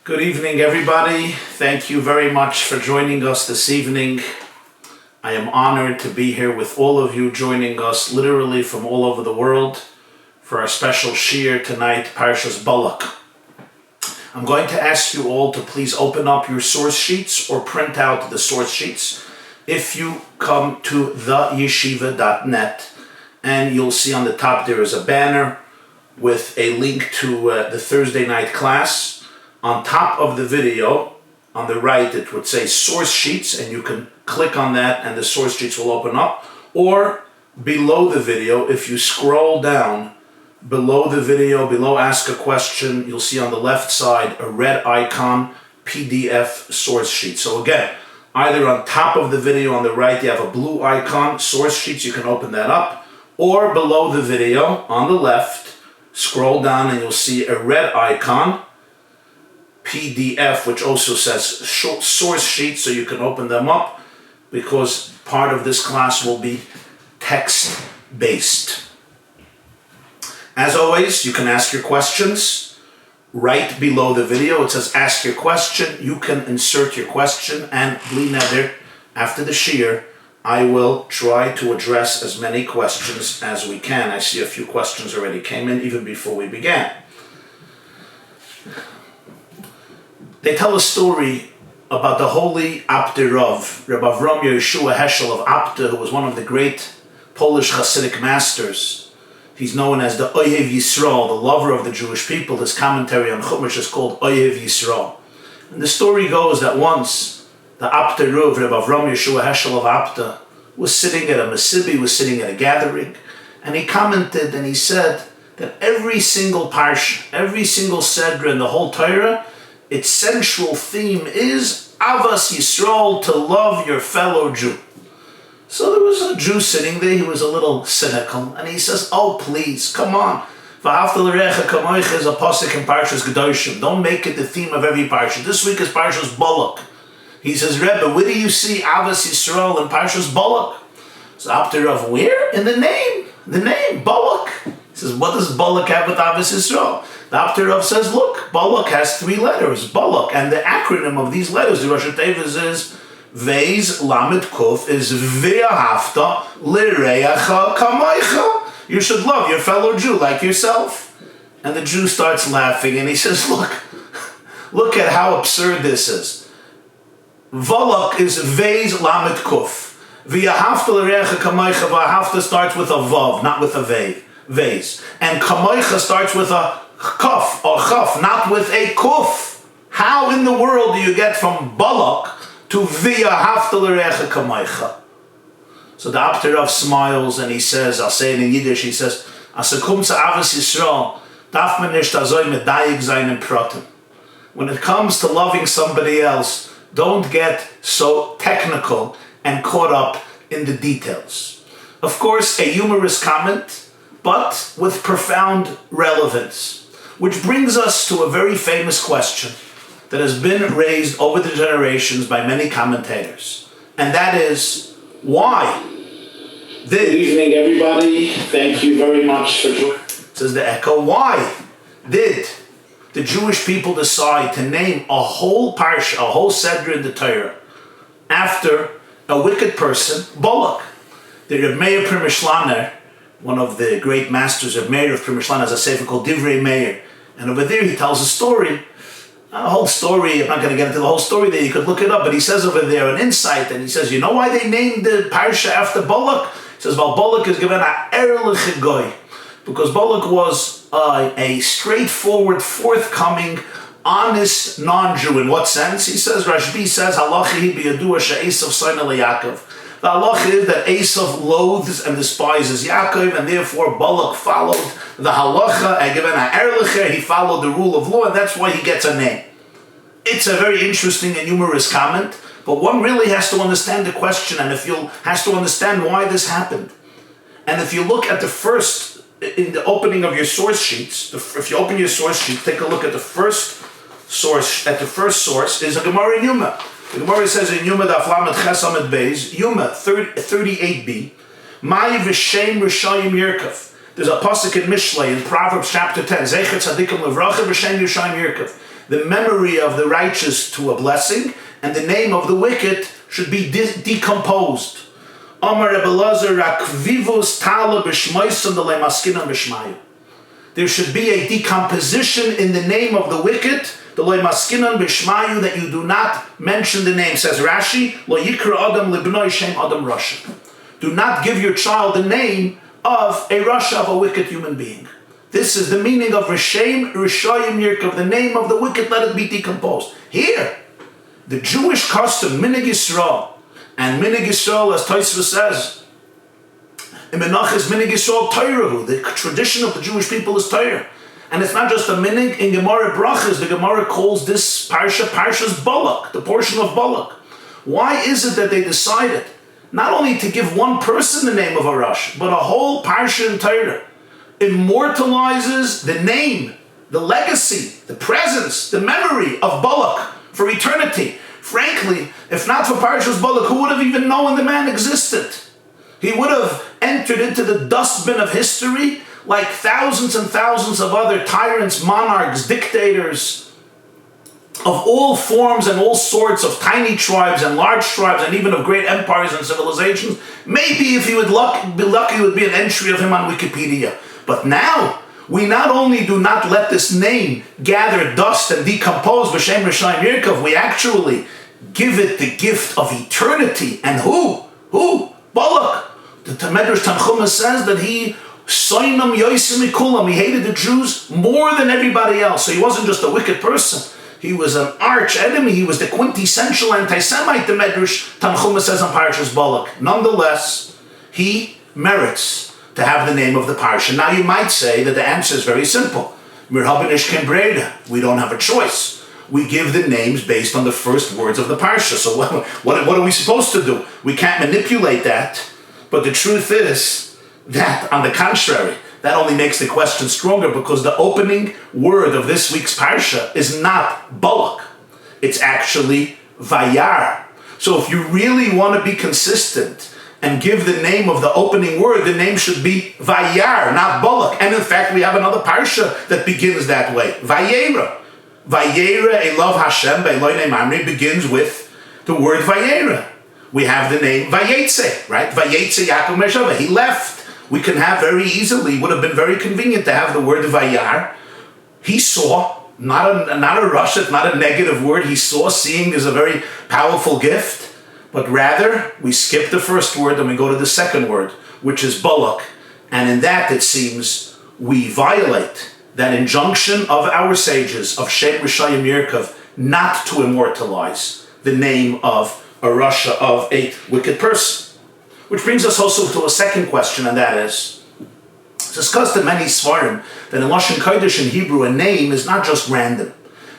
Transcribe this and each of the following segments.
Good evening, everybody. Thank you very much for joining us this evening. I am honored to be here with all of you, joining us literally from all over the world for our special shiur tonight, Parshas Balak. I'm going to ask you all to please open up your source sheets or print out the source sheets. If you come to theyeshiva.net, and you'll see on the top there is a banner with a link to the Thursday night class. On top of the video, on the right, it would say source sheets, and you can click on that and the source sheets will open up. Or below the video, if you scroll down below the video, below ask a question, you'll see on the left side a red icon, PDF source sheet. So again, either on top of the video on the right, you have a blue icon, source sheets, you can open that up. Or below the video on the left, scroll down and you'll see a red icon, PDF, which also says source sheets, so you can open them up because part of this class will be text-based. As always, you can ask your questions right below the video. It says ask your question. You can insert your question, and bli neder, after the shiur, I will try to address as many questions as we can. I see a few questions already came in even before we began. They tell a story about the holy Abder Rav, Rabbi YY Jacobson of Abder, who was one of the great Polish Hasidic masters. He's known as the Oyev Yisrael, the lover of the Jewish people. His commentary on Chumash is called Oyev Yisrael. And the story goes that once the Abder Rav, Rabbi YY Jacobson of Abder, was sitting at a Mesibi, was sitting at a gathering, and he commented and he said that every single Parsha, every single Sedra in the whole Torah, its central theme is Avas Yisrael, to love your fellow Jew. So there was a Jew sitting there, he was a little cynical, and he says, oh please, come on. V'ahavta l'recha kamoicha is a pasuk in Parshas Kedoshim. Don't make it the theme of every Parsha. This week is Parshas Balak. He says, Rebbe, where do you see Avas Yisrael in Parshas Balak? So Abder Rav, where? In the name, Balak. He says, what does Balak have with Avas Yisrael? The Abder Rav says, look, Balak has 3 letters, Balak, and the acronym of these letters, the Rasha Tevis is Veis Lamed Kuf, is Ve'ahavta L'Reacha Kamaycha. You should love your fellow Jew like yourself. And the Jew starts laughing and he says, look at how absurd this is. Balak is Veis Lamed Kuf. Ve'ahavta L'Reacha Kamaycha, Ve'ahavta starts with a Vav, not with a Veis. And Kamaycha starts with a Kuf or Chaf, not with a Kuf. How in the world do you get from Balak to Ve'ahavta L'Reacha Kamaycha? So the Abder Rav smiles and he says, I'll say it in Yiddish, he says, As it comes to Avas Yisrael, darf man nicht azoi medayik sein in Pratim. When it comes to loving somebody else, don't get so technical and caught up in the details. Of course, a humorous comment, but with profound relevance. Which brings us to a very famous question that has been raised over the generations by many commentators. And that is, why did... Good evening, everybody. Thank you very much for joining. Says the echo. Why did the Jewish people decide to name a whole Parsha, a whole Sedra in the Torah, after a wicked person, Balak? The Reb Meir Primishlaner, one of the great masters of Meir of Primishlaner, has a sefer called Divrei Meir. And over there he tells a story, a whole story. I'm not going to get into the whole story there, you could look it up, but he says over there an insight, and he says, you know why they named the Parsha after Balak? He says, well, Balak is given a erlich goy, because Balak was a straightforward, forthcoming, honest non-Jew. In what sense? He says, Rashbi says, halachi b'yadua she'esav soina leYaakov. The halacha is that Esav loathes and despises Yaakov, and therefore Balak followed the halacha, and given a erlicher, he followed the rule of law, and that's why he gets a name. It's a very interesting and humorous comment, but one really has to understand the question, and has to understand why this happened. And if you look at the first, in the opening of your source sheets, if you open your source sheet, take a look at the first source. The first source is a Gemara in Yuma. The Gemara says in Yuma Daf Lamed Ches Amud Beis, Yuma 38b, Mai v'shem Rishayim Yirkov. There's a pasuk in Mishlei in Proverbs chapter 10. Zecher tzadikim levracha v'shem Yishayim Yirkov. the memory of the righteous to a blessing, and the name of the wicked should be decomposed. Amar Rebbe Lazar rakvivus tala b'shmoisam d'lei maskinan b'shmayu. There should be a decomposition in the name of the wicked, d'lei maskinan b'shmayu, that you do not mention the name. Says Rashi, lo yikra adam libnoi shem adam Rasha. Do not give your child the name of a Rasha, of a wicked human being. This is the meaning of Rishem, Rishayim Yirkov, the name of the wicked, let it be decomposed. Here, the Jewish custom, Minig Yisrael, and Minig Yisrael, as Tosfos says, in Menach is Minig Yisrael Torah, the tradition of the Jewish people is Torah. And it's not just a Minig. In Gemara Brachas, the Gemara calls this Parsha, Parshas Balak, the portion of Balak. Why is it that they decided not only to give one person the name of a Rasha, but a whole Parsha in Torah immortalizes the name, the legacy, the presence, the memory of Balak for eternity? Frankly, if not for Parshas Balak, who would have even known the man existed? He would have entered into the dustbin of history like thousands and thousands of other tyrants, monarchs, dictators of all forms and all sorts, of tiny tribes and large tribes, and even of great empires and civilizations. Maybe if he would be lucky, it would be an entry of him on Wikipedia. But now, we not only do not let this name gather dust and decompose, B'Shem Rishayim Yirkov, we actually give it the gift of eternity. And who? Balak. The Medrash Tanchuma says that he soinam yoisim mikulam. He hated the Jews more than everybody else. So he wasn't just a wicked person. He was an arch enemy. He was the quintessential anti-Semite, the Medrash Tanchuma says on Parshas Balak. Nonetheless, he merits to have the name of the Parsha. Now you might say that the answer is very simple. We don't have a choice. We give the names based on the first words of the Parsha. So what are we supposed to do? We can't manipulate that. But the truth is that, on the contrary, that only makes the question stronger, because the opening word of this week's Parsha is not Balak. It's actually Vayar. So if you really want to be consistent and give the name of the opening word, the name should be Vayar, not Balak. And in fact, we have another Parsha that begins that way. Vayera. Vayera Elov Hashem Be'Eloi Mamre begins with the word Vayera. We have the name Vayetze, right? Vayetze Yaakov Meshava. He left. We can have very easily, would have been very convenient to have the word Vayar. He saw, not a Rasha, not a negative word. He saw, seeing is a very powerful gift. But rather, we skip the first word and we go to the second word, which is Balak. And in that, it seems, we violate that injunction of our sages, of Shem Rishayim Yirkov, not to immortalize the name of a Rasha, of a wicked person. Which brings us also to a second question, and that is, it's discussed in many Svarim that in Lashon Kodesh in Hebrew, a name is not just random.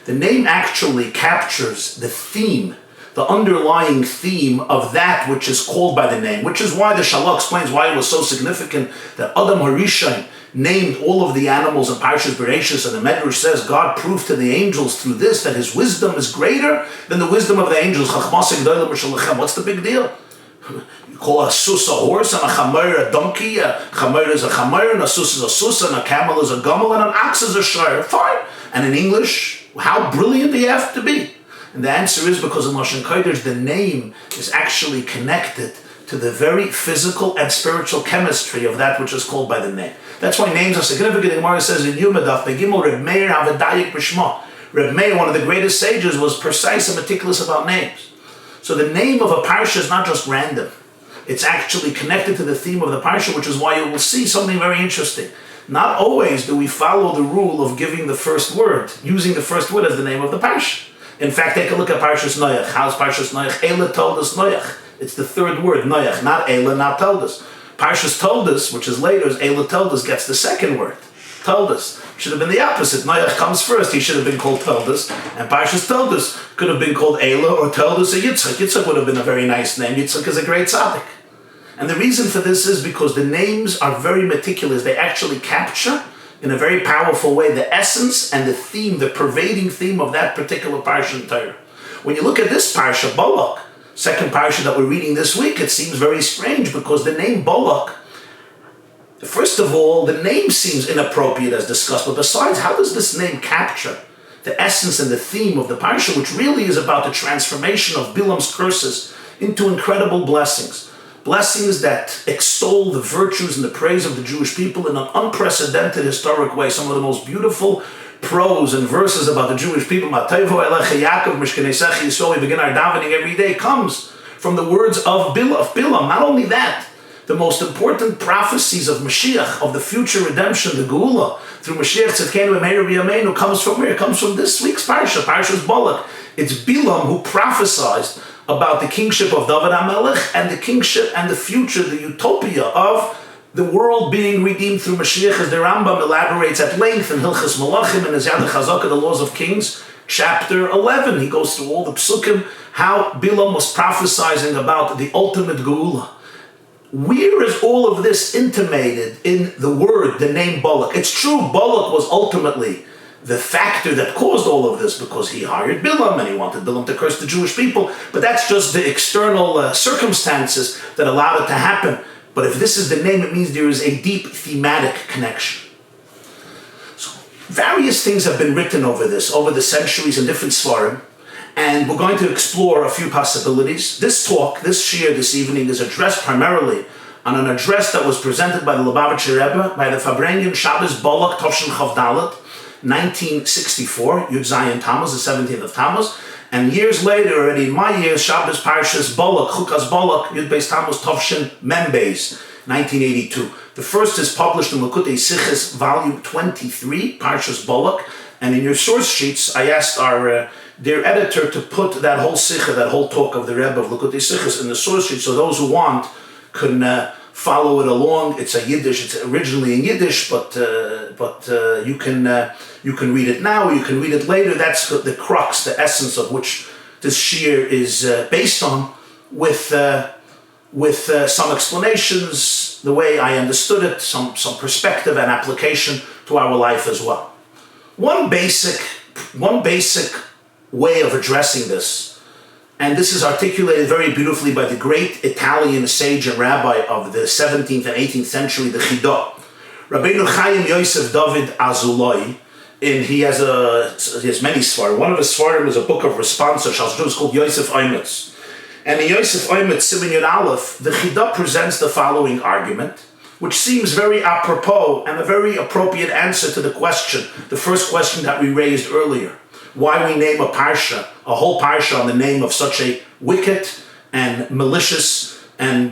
The name actually captures the theme, the underlying theme of that which is called by the name, which is why the Shalach explains why it was so significant that Adam Harishon named all of the animals in Parshas Bereshis, and the Medrash says God proved to the angels through this that his wisdom is greater than the wisdom of the angels. What's the big deal? You call a sus a horse, and a chamer a donkey. A chamer is a chamer, and a sus is a sus, and a camel is a gumel, and an ox is a shire. Fine. And in English, how brilliant do you have to be? And the answer is because in Lashon Kodesh, the name is actually connected to the very physical and spiritual chemistry of that which is called by the name. That's why names are significant. The Gemara says in Yuma Daf Begimel, Reb Meir Havadayik B'Shma. Reb Meir, one of the greatest sages, was precise and meticulous about names. So the name of a Parsha is not just random. It's actually connected to the theme of the Parsha, which is why you will see something very interesting. Not always do we follow the rule of giving the first word, using the first word as the name of the Parsha. In fact, take a look at Parshas Noach. How's Parshas Noach? Eila told us Noach. It's the third word, Noach, not Eila, not told us. Parshas told us, which is later, is Eila told us, gets the second word. Told us. Should have been the opposite. Noach comes first. He should have been called Toldus. And Parshas Toldus could have been called Eila or Toldus or Yitzchak. Yitzchak would have been a very nice name. Yitzchak is a great tzaddik. And the reason for this is because the names are very meticulous. They actually capture, in a very powerful way, the essence and the theme, the pervading theme of that particular Parsha in Torah. When you look at this Parsha, Balak, second Parsha that we're reading this week, it seems very strange because the name Balak, first of all, the name seems inappropriate as discussed, but besides, how does this name capture the essence and the theme of the Parsha, which really is about the transformation of Bilam's curses into incredible blessings. Blessings that extol the virtues and the praise of the Jewish people in an unprecedented historic way. Some of the most beautiful prose and verses about the Jewish people, we begin our davening every day, comes from the words of Bilam. Not only that, the most important prophecies of Mashiach, of the future redemption, the Geula, through Mashiach Tzidkenu Meir B'Yameinu, comes from where? It comes from this week's Parsha, Parshas Balak. It's Bilam who prophesied about the kingship of David HaMelech and the kingship and the future, the utopia of the world being redeemed through Mashiach, as the Rambam elaborates at length in Hilchas Malachim and his Yad HaChazakah, the Laws of Kings, chapter 11. He goes through all the psukim, how Bilam was prophesying about the ultimate Geula. Where is all of this intimated in the word, the name Balak? It's true, Balak was ultimately the factor that caused all of this because he hired Bilam and he wanted Bilam to curse the Jewish people, but that's just the external circumstances that allowed it to happen. But if this is the name, it means there is a deep thematic connection. So various things have been written over this, over the centuries in different svarim, and we're going to explore a few possibilities. This talk, this shir this evening, is addressed primarily on an address that was presented by the Lubavitcher Rebbe, by the Farbrengen Shabbos Balak Tovshin Chav Dalet, 1964, Yud Zayin Tammuz, the 17th of Tammuz, and years later, already in my years, Shabbos Parshas Balak, Chukas-Balak, Yud Beis Tammuz Tovshin Membeis, 1982. The first is published in Likkutei Sichos, volume 23, Parshas Balak, and in your source sheets, I asked our dear editor to put that whole Sikha, that whole talk of the Rebbe of Likkutei Sichos in the source sheet, so those who want can follow it along. It's a Yiddish. It's originally in Yiddish, but you can read it now, or you can read it later. That's the crux, the essence of which this shir is based on, with some explanations, the way I understood it, some perspective and application to our life as well. One basic way of addressing this, and this is articulated very beautifully by the great Italian sage and rabbi of the 17th and 18th century, the Chidah, Rabbeinu Chaim Yosef David Azulai. He has many svarim. One of his svarim is a book of responses, it's called Yosef Oimetz. And in Yosef Oimetz, Siman Yud Aleph, the Chidah presents the following argument, which seems very apropos and a very appropriate answer to the question, the first question that we raised earlier. Why we name a Parsha, a whole Parsha, on the name of such a wicked and malicious and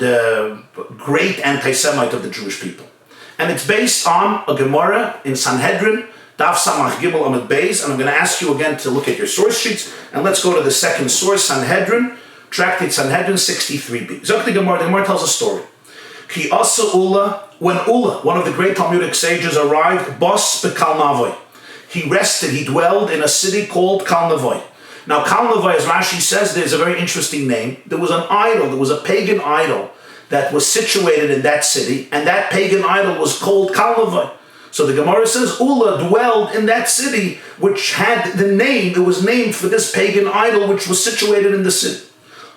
great anti-Semite of the Jewish people. And it's based on a Gemara in Sanhedrin, Daf Samach Gimel Amud Beis, and I'm going to ask you again to look at your source sheets, and let's go to the second source, Sanhedrin, Tractate Sanhedrin 63b. Zok the Gemara tells a story. Ki asa Ula, when Ula, one of the great Talmudic sages, arrived, Bos Bekal Navoi. He rested, he dwelled in a city called Kal Navoi. Now Kal Navoi, as Rashi says, there's a very interesting name. There was an idol, there was a pagan idol that was situated in that city, and that pagan idol was called Kal Navoi. So the Gemara says, Ula dwelled in that city, which had the name, it was named for this pagan idol, which was situated in the city.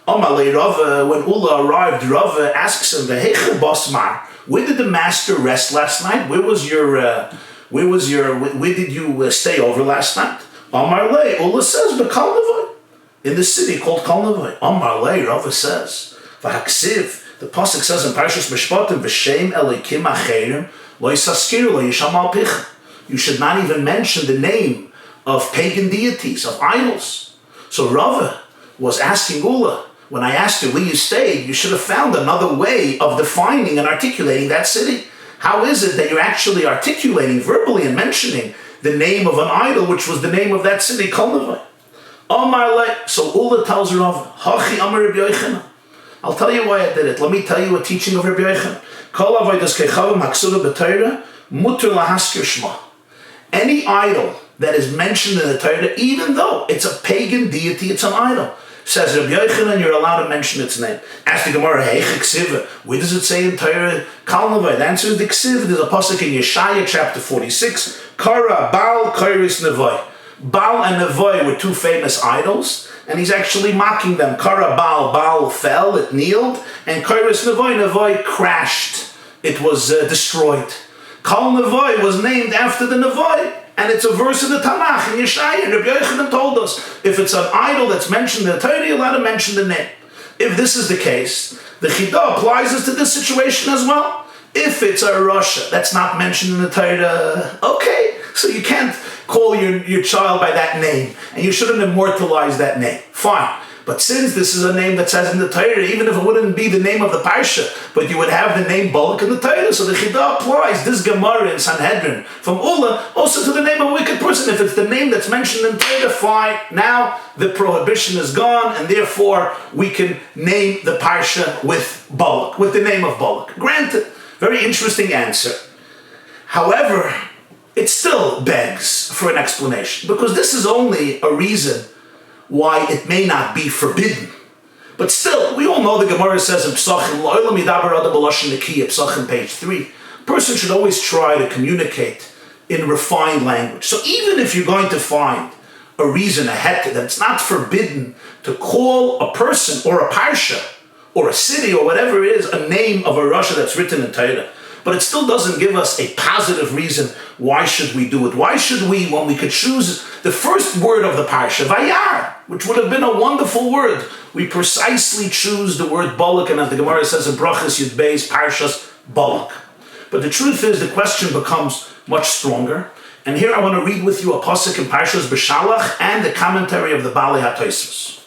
Amalei Rava, when Ula arrived, Rava asks him, V'heichel Basmar, where did the master rest last night? Where did you stay over last night? Amalei, Ula says, B'Kal Navoi, in the city called Kal Navoi. Amalei, Rava says, V'haksiv, the pasuk says in Parshas Mishpatim, V'shem Elikim Acherim, Lo Yisaskir Lo Yisham Al Picha. You should not even mention the name of pagan deities, of idols. So Rava was asking Ula, when I asked you where you stayed, you should have found another way of defining and articulating that city. How is it that you're actually articulating verbally and mentioning the name of an idol, which was the name of that city, Kal Navoi? So Ula tells Rav, Hachi Amar Rabbi Yochanan. I'll tell you why I did it. Let me tell you a teaching of Rabbi Yochanan. Any idol that is mentioned in the Torah, even though it's a pagan deity, it's an idol. Says Rabbi Yochanan, you're allowed to mention its name. Ask the Gemara, hey, Ksiv, where does it say in Torah, Kal Navoi? The answer is the Ksiv. There's a pasuk in Yeshaya, chapter 46, Kara, Baal, Kairis, Navoi. Baal and Navoi were two famous idols, and he's actually mocking them. Kara, Baal fell, it kneeled, and Kairis, Navoi crashed. It was destroyed. Kal Navoi was named after the Navoi, And it's a verse in the Tanakh, in Yeshaya, and Rabbi Yochanan told us, if it's an idol that's mentioned in the Torah, you're allowed to mention the name. If this is the case, the Chidah applies us to this situation as well. If it's a Rasha that's not mentioned in the Torah, okay, so you can't call your child by that name, and you shouldn't immortalize that name. Fine. But since this is a name that says in the Torah, even if it wouldn't be the name of the Parsha, but you would have the name Balak in the Torah, so the Chidah applies this Gemara in Sanhedrin from Ula also to the name of a wicked person. If it's the name that's mentioned in Torah, fine. Now the prohibition is gone, and therefore we can name the Parsha with Balak, with the name of Balak. Granted, very interesting answer. However, it still begs for an explanation, because this is only a reason why it may not be forbidden. But still, we all know the Gemara says in Psachim, Psachim page 3, a person should always try to communicate in refined language. So even if you're going to find a reason, a het, that it's not forbidden to call a person or a parsha or a city or whatever it is a name of a Rasha that's written in Torah, but it still doesn't give us a positive reason why should we do it. Why should we, when we could choose the first word of the Parsha, Vayar, which would have been a wonderful word, we precisely choose the word Balak, and as the Gemara says in Brachas Yud Beis, Parshas Balak. But the truth is, the question becomes much stronger. And here I want to read with you a pasuk in Parshas B'Shalach and the commentary of the Balei HaTosfos.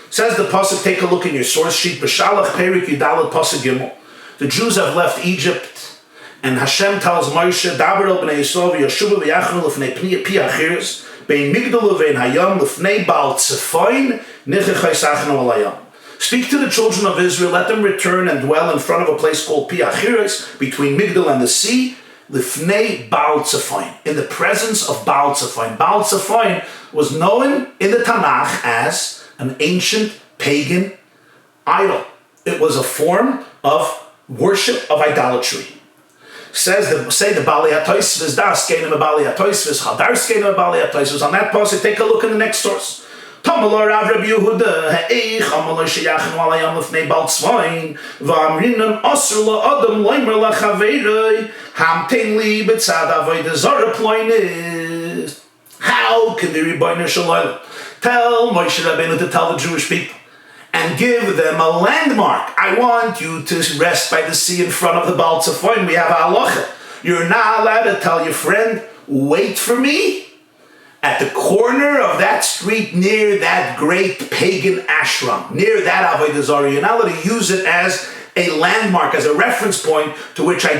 Says the pasuk, take a look in your source sheet, B'Shalach Perik Yudalet pasuk Gimel. The Jews have left Egypt, and Hashem tells Moshe, Daber el b'nei Yisrael v'yashuva v'yachnu l'fnei pi achiris, bein migdal uvein hayam l'fnei Baal Tzefoin nichechai sachnu al hayam. Speak to the children of Israel, let them return and dwell in front of a place called Pi Achiris, between Migdal and the sea, l'fnei Baal Tzefoin, in the presence of Baal Tzefoin. Baal Tzefoin was known in the Tanakh as an ancient pagan idol. It was a form of worship of idolatry. Say the Balei HaTosfos, Das Kenim Balei HaTosfos, Hadar Kenim Balei HaTosfos. On that passage, take a look in the next source. Tamalor Rav Rabbi Yehuda, Ha'eich, Amalor Sheyachim Alayam Lefnei Baal Tzvain, V'amrinan Asur La'adam Leimer La'chaveiroi, Hamtein Li B'tzad Avodah Zarah Ploinis. How can the Rebbeinu Shalom tell Moshe Rabbeinu to tell the Jewish people and give them a landmark? I want you to rest by the sea in front of the Baal Tzefoin. We have a halacha. You're not allowed to tell your friend, wait for me at the corner of that street near that great pagan ashram, near that Avodah Zarah. You're not allowed to use it as a landmark, as a reference point to which to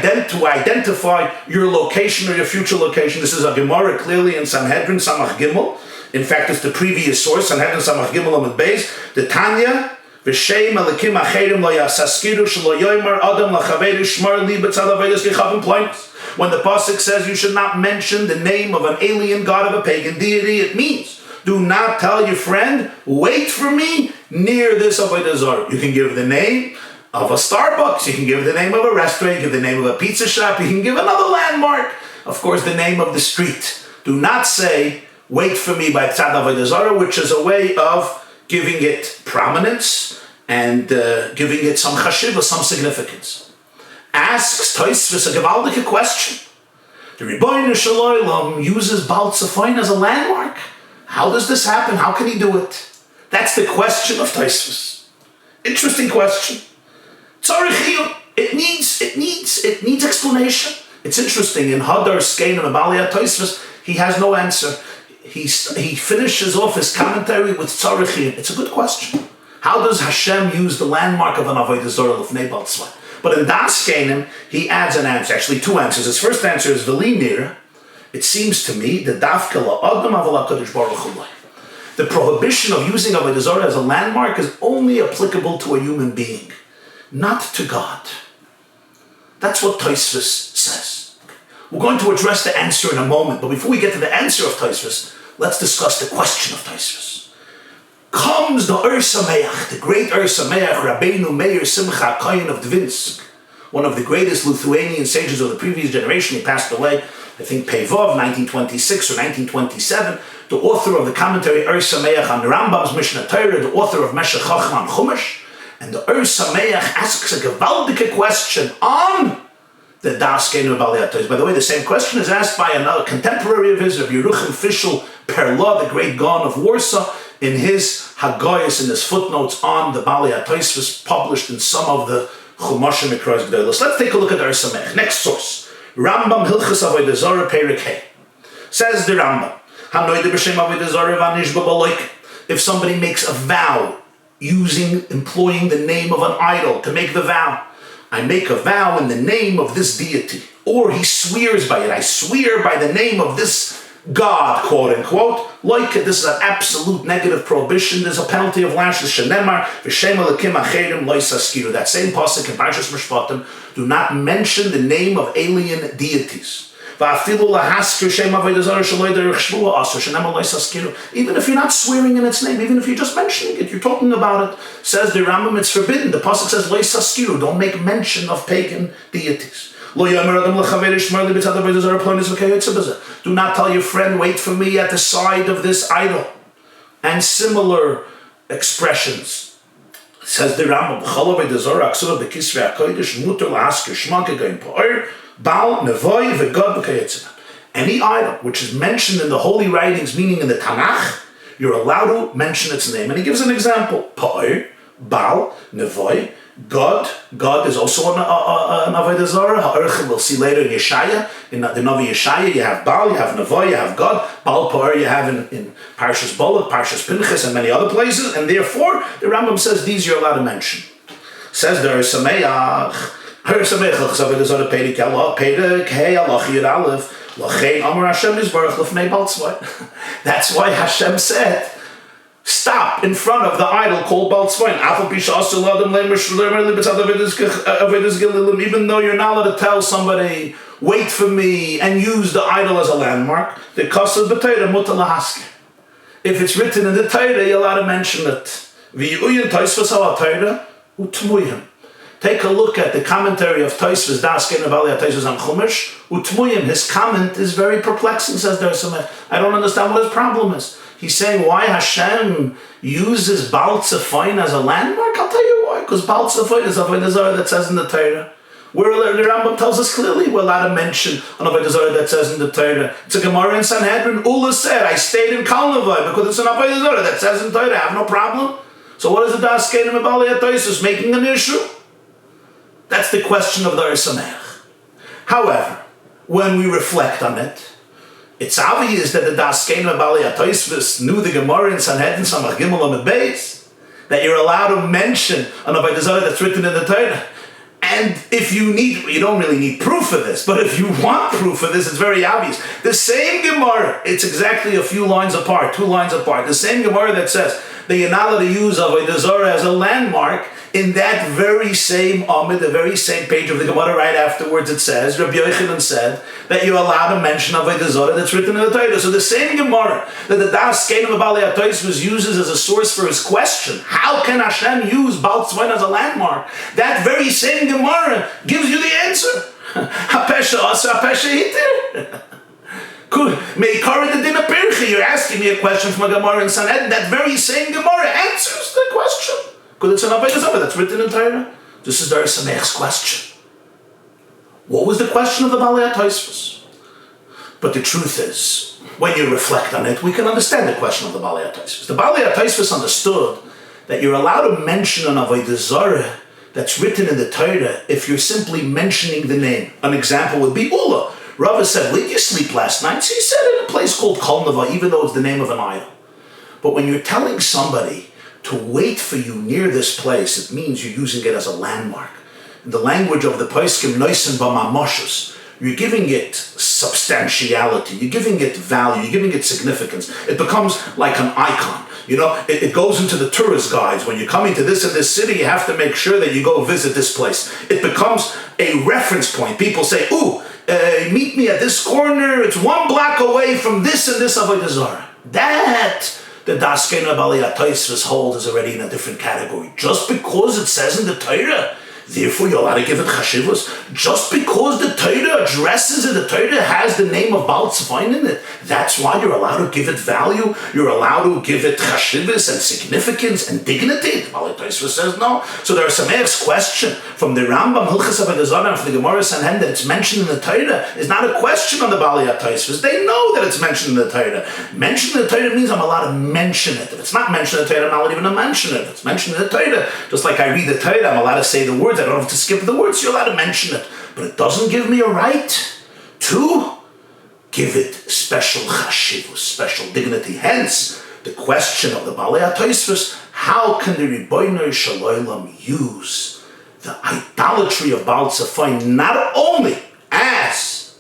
identify your location or your future location. This is a Gemara clearly in Sanhedrin, Samach Gimel. In fact, it's the previous source, Sanhedrin Samach Gimel Amud Beis, the Tanya, V'sheim alikim acherim lo yasaskiru shelo yomer adam lachaveru shmar li b'tzad avodas gechavim ploinus. When the pasuk says you should not mention the name of an alien god of a pagan deity, it means do not tell your friend, wait for me near this avodah zarah. You can give the name of a Starbucks, you can give the name of a restaurant, you can give the name of a pizza shop, you can give another landmark, of course the name of the street. Do not say, wait for me by Tzad Avodah Zarah, which is a way of giving it prominence and giving it some chashiva, some significance. Asks Tosfos a gewaldige question. The Rebbeinu Shalom uses Baal Tzefoin as a landmark. How does this happen? How can he do it? That's the question of Tosfos. Interesting question. It needs explanation. It's interesting. In Hadar Skein and Balei HaTosfos, he has no answer. He finishes off his commentary with Tzarechiyim. It's a good question. How does Hashem use the landmark of an Avodah Zarah Lefnei Baal Tzvain? But in Das Kenim, he adds an answer, actually two answers. His first answer is Velimir. It seems to me that Dafka La'adam Aval HaKadosh Baruch Hu. The prohibition of using Avodah Zarah as a landmark is only applicable to a human being, not to God. That's what Tosfos says. We're going to address the answer in a moment, but before we get to the answer of Tosfos, let's discuss the question of Tosfos. Comes the Ur Sameach, the great Ur Sameach, Rabbeinu Meir Simcha Kohen of Dvinsk, one of the greatest Lithuanian sages of the previous generation. He passed away, I think, Pevov, 1926 or 1927, the author of the commentary Ur Sameach on the Rambam's Mishnah Torah, the author of Meshech Chochmah on Chumash. And the Ur Sameach asks a gewaldige question on the Daskeinu Balei HaTois. By the way, the same question is asked by another contemporary of his, Rabbi Yerucham Fischel Perla, the great Gaon of Warsaw, in his Haggayos, in his footnotes on the Balei HaTois, was published in some of the Chumashim Mikros Gdolos. Let's take a look at our Samech. Next source, Rambam Hilchos Avodah Zarah Perek Hey. Says the Rambam, Hanoide b'Shem Avodah Zarah v'Nishba B'Loik. If somebody makes a vow, employing the name of an idol to make the vow, I make a vow in the name of this deity, or he swears by it. I swear by the name of this God, quote unquote. Like this is an absolute negative prohibition. There's a penalty of lashes. Shenemar v'shem elakim acherim lo yisaskiru. That same pasuk in Parshas Mishpatim. Do not mention the name of alien deities. Even if you're not swearing in its name, even if you're just mentioning it, you're talking about it, says the Rambam, it's forbidden. The pasuk says, don't make mention of pagan deities. Do not tell your friend, wait for me at the side of this idol. And similar expressions. Says the Rambam, any idol which is mentioned in the holy writings, meaning in the Tanakh, you're allowed to mention its name. And he gives an example. Pa'ir, Baal, Nevoi, God. God is also an Avodah Zarah. We'll see later in Yeshaya, in the Navi Yeshaya, you have Baal, you have Nevoi, you have God. Baal Pa'ir you have in Parshas Balak, Parshas Pinchas, and many other places. And therefore, the Rambam says these you're allowed to mention. Says there is Sameach. That's why Hashem said, stop in front of the idol called Baltzvain. Even though you're not allowed to tell somebody, wait for me, and use the idol as a landmark, the Kosov B'Torah mutar lahaskir. If it's written in the Torah, you're allowed to mention it. Take a look at the commentary of Tosfos Daskeinu Balei HaTois on Chumash. Utmuyim, his comment is very perplexing, says there Samech. I don't understand what his problem is. He's saying why Hashem uses Baal Tzefoin as a landmark. I'll tell you why. Because Baal Tzefoin is Avodah Zarah that says in the Torah. Where the Rambam tells us clearly we're allowed to mention an Avodah Zarah that says in the Torah. It's a Gemara in Sanhedrin. Ula said, I stayed in Kalnavai because it's an Avodah Zarah that says in Torah. I have no problem. So what is the Daskeinu Balei HaTois making an issue? That's the question of the Samech. However, when we reflect on it, it's obvious that the Daskeinu Balei HaTois knew the Gemara in Sanhedrin Samach Gimel Amud Beis, that you're allowed to mention an Avodah Zarah that's written in the Torah. And if you don't really need proof of this, but if you want proof of this, it's very obvious. The same Gemara, it's exactly a few lines apart, 2 lines apart. The same Gemara that says that you're not allowed to use Avodah Zarah as a landmark, in that very same Amid, the very same page of the Gemara right afterwards, it says, Rabbi Yochanan said, that you're allowed to mention Avodah Zarah that's written in the Torah. So the same Gemara that the Daskeinu Balei HaTois uses as a source for his question, how can Hashem use Baal Tzvain as a landmark? That very same Gemara gives you the answer. HaPesha Asa, HaPesha Hitir. You're asking me a question from a Gemara in Sanhedrin. That very same Gemara answers the question. Because it's an Avodah Zarah that's written in Torah. This is Dar Samech's question. What was the question of the Balei HaTois? But the truth is, when you reflect on it, we can understand the question of the Balei HaTois. The Balei HaTois understood that you're allowed to mention an Avodah Zarah that's written in the Torah if you're simply mentioning the name. An example would be Ula. Rava said, where did you sleep last night? So he said in a place called Kolnava, even though it's the name of an idol. But when you're telling somebody to wait for you near this place, it means you're using it as a landmark. In the language of the Poskim, Noisen B'Mamoshus, you're giving it substantiality, you're giving it value, you're giving it significance. It becomes like an icon. You know, it goes into the tourist guides. When you're coming to this and this city, you have to make sure that you go visit this place. It becomes a reference point. People say, meet me at this corner, it's 1 block away from this and this Avodah Zarah. That the Daskeinu Balei HaTois hold is already in a different category. Just because it says in the Torah, Therefore, you're allowed to give it chashivus. Just because the Torah addresses it, the Torah has the name of Baal Tzvain in it. That's why you're allowed to give it value. You're allowed to give it chashivus and significance and dignity. The Balei Tosfos says no. So there are some question from the Rambam, Hilchas Avodah Zarah, and from the Gemara Sanhedrin that it's mentioned in the Torah is not a question on the Balei Tosfos. They know that it's mentioned in the Torah. Mentioned in the Torah means I'm allowed to mention it. If it's not mentioned in the Torah, I'm not even to mention it. If it's mentioned in the Torah, just like I read the Torah, I'm allowed to say the words. I don't have to skip the words. So you're allowed to mention it. But it doesn't give me a right to give it special chashivus, special dignity. Hence, the question of the Balei Tosfos, how can the Ribono Shel Olam use the idolatry of Baal Tzvain not only as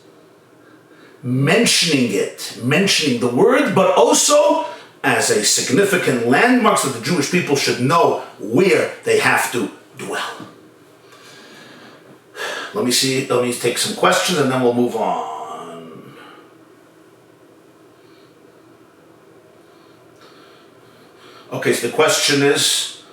mentioning the word, but also as a significant landmark so the Jewish people should know where they have to dwell. Let me take some questions and then we'll move on. Okay, so the question is,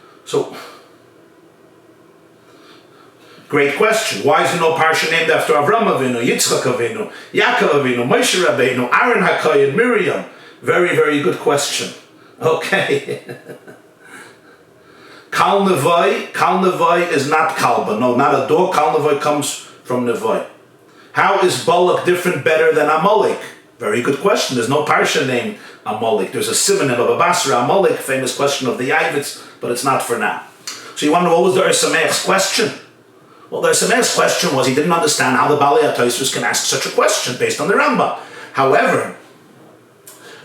great question. Why is there no Parsha named after Avram Avinu, Yitzchak Avinu, Yaakov Avinu, Moshe Rabbeinu, Aaron HaKohen, Miriam? Very, very good question. Okay. Kal Nevai is not Kalba. No, not a dog. Kal Nevai comes from Nevai. How is Balak different, better than Amalek? Very good question. There's no Parsha named Amalek. There's a Siman of Basra, Amalek, famous question of the Yavitz, but it's not for now. So you want to know what was the Sameach's question? Well, the Sameach's question was he didn't understand how the Balei Tosfos can ask such a question based on the Rambam. However,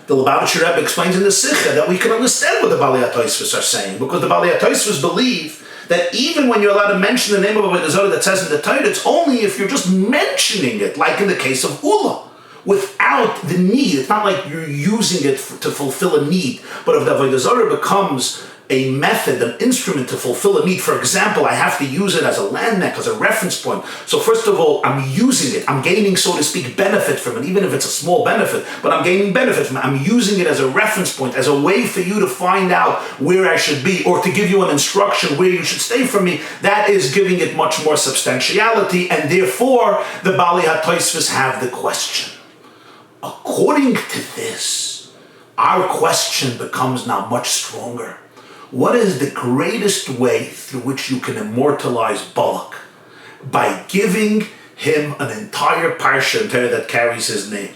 the Lubavitcher Rebbe explains in the Sikha that we can understand what the Balei Tosfos are saying, because the Balei Tosfos believe that even when you're allowed to mention the name of Avodah Zarah that says in the Torah, it's only if you're just mentioning it, like in the case of Ula, without the need. It's not like you're using it to fulfill a need, but if the Avodah Zarah becomes a method, an instrument to fulfill a need. For example, I have to use it as a landmark, as a reference point. So first of all, I'm using it. I'm gaining, so to speak, benefit from it, even if it's a small benefit, but I'm gaining benefit from it. I'm using it as a reference point, as a way for you to find out where I should be, or to give you an instruction where you should stay from me. That is giving it much more substantiality, and therefore, the Balei Tosfos have the question. According to this, our question becomes now much stronger. What is the greatest way through which you can immortalize Balak? By giving him an entire Parsha that carries his name.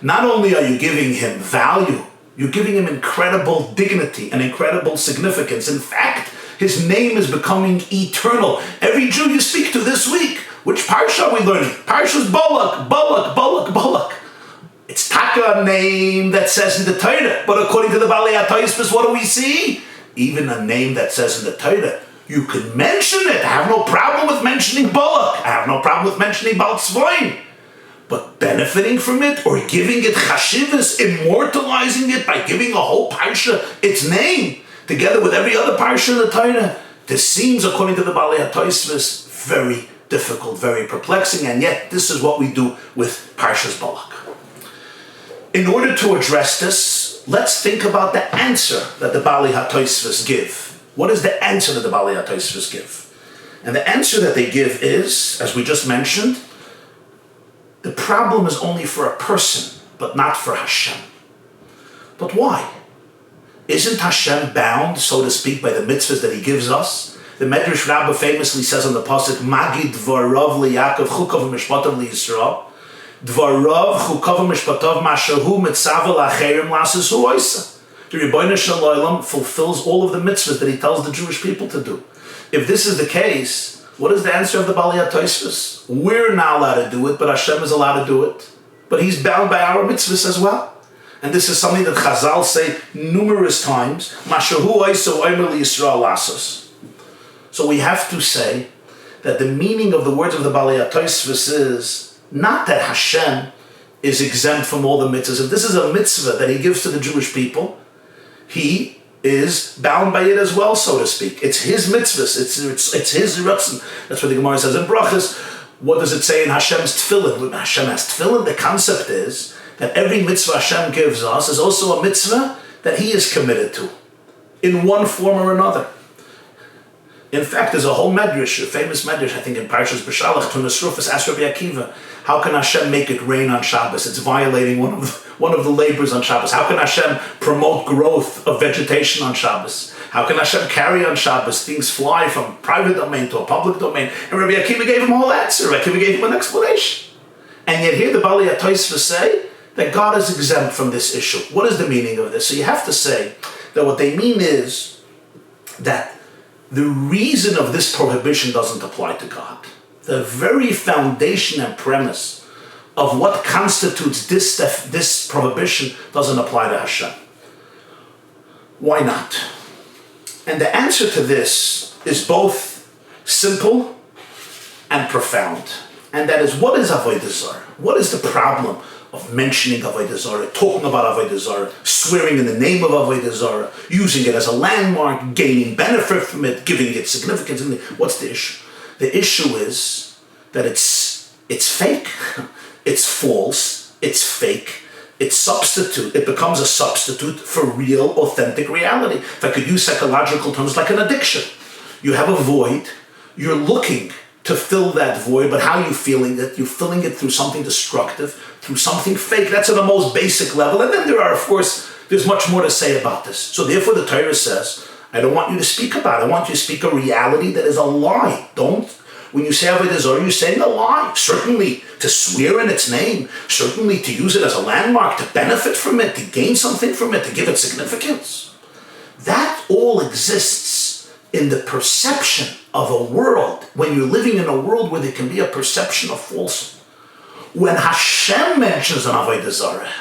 Not only are you giving him value, you're giving him incredible dignity and incredible significance. In fact, his name is becoming eternal. Every Jew you speak to this week, which Parsha are we learning? Parsha's Balak, Balak, Balak, Balak. It's taka a name that says in the Torah, but according to the Balei Tosfos, what do we see? Even a name that says in the Torah, you can mention it. I have no problem with mentioning Balak. I have no problem with mentioning Baal Tzvain. But benefiting from it or giving it chashivas, immortalizing it by giving a whole parsha its name, together with every other parsha in the Torah, this seems, according to the Balei Tosfos, very difficult, very perplexing, and yet this is what we do with Parshas Balak. In order to address this, let's think about the answer that the Balei Tosfos give. What is the answer that the Balei Tosfos give? And the answer that they give is, as we just mentioned, the problem is only for a person, but not for Hashem. But why? Isn't Hashem bound, so to speak, by the mitzvahs that he gives us? The Medrash Rabbah famously says on the pasuk, Magid dvarav liYaakov chukav mishpatav liYisrael. Dvarav chukav mishpatav mashahu mitzav lacherim lasasu oisa. The Ribono Shel Olam fulfills all of the mitzvahs that he tells the Jewish people to do. If this is the case, what is the answer of the Balei Tosfos? We're not allowed to do it, but Hashem is allowed to do it. But he's bound by our mitzvahs as well. And this is something that Chazal say numerous times. Mashahu oisa oimer liYisrael lasos. So we have to say that the meaning of the words of the Balei Tosfos is not that Hashem is exempt from all the mitzvahs. If this is a mitzvah that he gives to the Jewish people, he is bound by it as well, so to speak. It's his mitzvahs. It's his ratzon. That's what the Gemara says in Brachas. What does it say in Hashem's tefillin? When Hashem has tefillin, the concept is that every mitzvah Hashem gives us is also a mitzvah that he is committed to, in one form or another. In fact, there's a whole medrash, a famous medrash, I think in Parshas Balak, to Nesrufus asked Rabbi Akiva, how can Hashem make it rain on Shabbos? It's violating one of the labors on Shabbos. How can Hashem promote growth of vegetation on Shabbos? How can Hashem carry on Shabbos things fly from private domain to a public domain? And Rabbi Akiva gave him a whole answer. Rabbi Akiva gave him an explanation. And yet here the Balei HaTosfos say that God is exempt from this issue. What is the meaning of this? So you have to say that what they mean is that the reason of this prohibition doesn't apply to God. The very foundation and premise of what constitutes this prohibition doesn't apply to Hashem. Why not? And the answer to this is both simple and profound. And that is, what is Avodah Zarah? What is the problem of mentioning Avodah Zarah, talking about Avodah Zarah, swearing in the name of Avodah Zarah, using it as a landmark, gaining benefit from it, giving it significance? What's the issue? The issue is that it's fake, it's false, it's fake, it's substitute. It becomes a substitute for real, authentic reality. If I could use psychological terms, like an addiction. You have a void, you're looking to fill that void, but how are you feeling it? You're filling it through something destructive, through something fake. That's at the most basic level. And then there are, of course, there's much more to say about this. So therefore the Torah says, I don't want you to speak about it. I want you to speak a reality that is a lie. When you say Avodah Zarah, you're saying a lie. Certainly to swear in its name, certainly to use it as a landmark, to benefit from it, to gain something from it, to give it significance. That all exists in the perception of a world, when you're living in a world where there can be a perception of falsehood. When Hashem mentions an Avodah Zarah,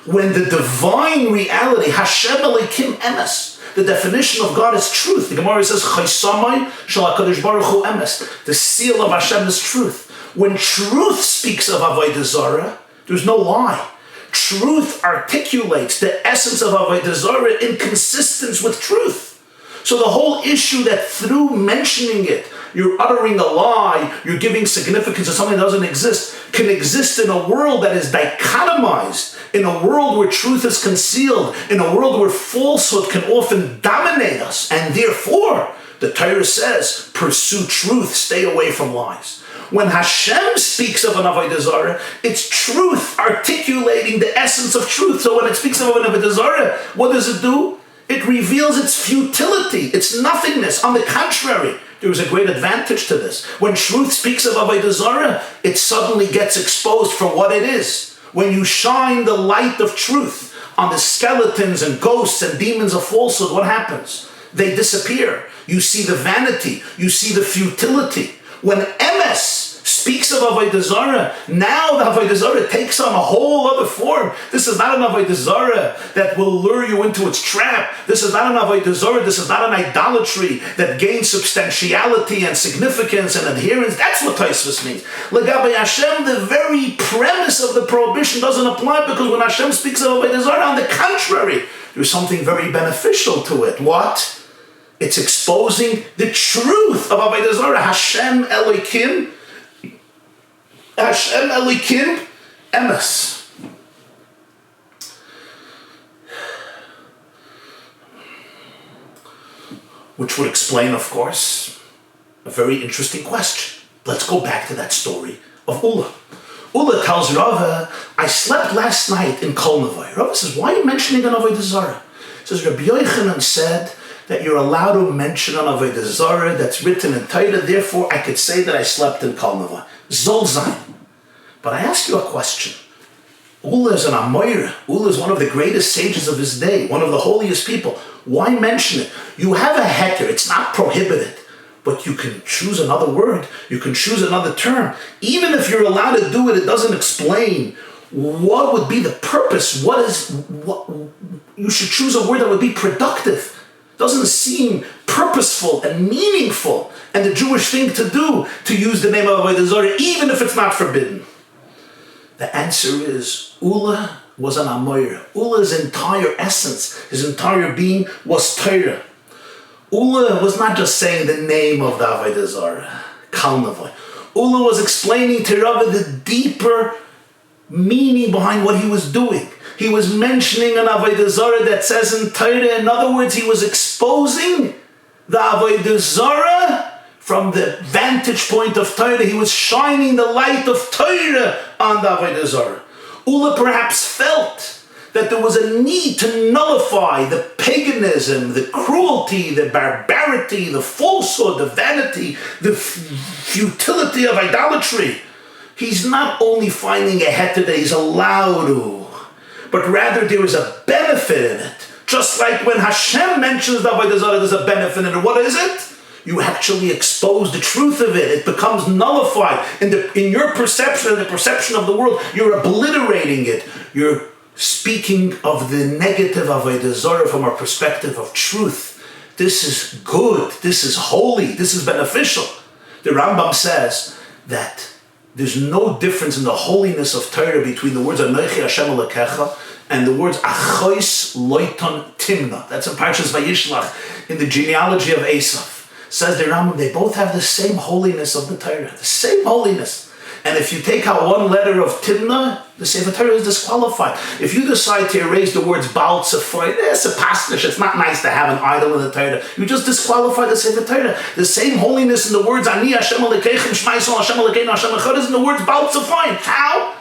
when the divine reality, Hashem Elokim Emes, the definition of God is truth. The Gemara says, Chaisamai shel HaKadosh Baruch Hu Emes. The seal of Hashem is truth. When truth speaks of Avodah Zarah, there's no lie. Truth articulates the essence of Avodah Zarah in consistence with truth. So the whole issue that through mentioning it, you're uttering a lie, you're giving significance to something that doesn't exist, can exist in a world that is dichotomized, in a world where truth is concealed, in a world where falsehood can often dominate us. And therefore, the Torah says, pursue truth, stay away from lies. When Hashem speaks of an Avodah Zarah, it's truth articulating the essence of truth. So when it speaks of an Avodah Zarah, what does it do? It reveals its futility, its nothingness. On the contrary, there is a great advantage to this. When truth speaks of Avodah Zarah, it suddenly gets exposed for what it is. When you shine the light of truth on the skeletons and ghosts and demons of falsehood, what happens? They disappear. You see the vanity. You see the futility. When Emes speaks of Avodah Zarah, now the Avodah Zarah takes on a whole other form. This is not an Avodah Zarah that will lure you into its trap. This is not an Avodah Zarah. This is not an idolatry that gains substantiality and significance and adherence. That's what Tosfos means. L'gabei Hashem, the very premise of the prohibition doesn't apply, because when Hashem speaks of Avodah Zarah, on the contrary, there's something very beneficial to it. What? It's exposing the truth of Avodah Zarah. Hashem Elokim Emes. Which would explain, of course, a very interesting question. Let's go back to that story of Ula. Ula tells Rava, I slept last night in Kol Nevoy. Rava says, why are you mentioning an Avodah Zarah? He says, Rabbi Yochanan said that you're allowed to mention an Avodah Zarah that's written in Torah, therefore I could say that I slept in Kol Nevoy. Zolzain. But I ask you a question. Ula is an Amoira. Ula is one of the greatest sages of his day, one of the holiest people. Why mention it? You have a heter, it's not prohibited, but you can choose another word, you can choose another term. Even if you're allowed to do it, it doesn't explain what would be the purpose. You should choose a word that would be productive. Doesn't seem purposeful and meaningful and the Jewish thing to do, to use the name of Avodah Zarah, even if it's not forbidden. The answer is, Ula was an Amoira. Ula's entire essence, his entire being, was Torah. Ula was not just saying the name of the Avodah Zarah, Kol Nevoy. Ula was explaining to Rava the deeper meaning behind what he was doing. He was mentioning an Avodah Zarah that says in Torah. In other words, he was exposing the Avodah Zarah from the vantage point of Torah. He was shining the light of Torah on the Avodah Zarah. Ula perhaps felt that there was a need to nullify the paganism, the cruelty, the barbarity, the falsehood, the vanity, the futility of idolatry. He's not only finding a heter that he's allowed to, but rather there is a benefit in it. Just like when Hashem mentions the Avodah Zarah, there's a benefit in it. What is it? You actually expose the truth of it. It becomes nullified. In your perception, in the perception of the world, you're obliterating it. You're speaking of the negative of Avodah Zarah from a perspective of truth. This is good. This is holy. This is beneficial. The Rambam says that there's no difference in the holiness of Torah between the words Anochi Hashem Elokecha and the words Achois Loiton Timna. That's in Parshas Vayishlach, in the genealogy of Esav. Says the Rambam, they both have the same holiness of the Torah, the same holiness. And if you take out one letter of Timna, the Sefer Torah is disqualified. If you decide to erase the words Balaks, it's a pastish, it's not nice to have an idol in the Torah. You just disqualify the Sefer Torah. The same holiness in the words Ani Hashem Elokeichem Shema Yisrael Hashem Elokeinu Hashem Echad is in the words Balaks. How?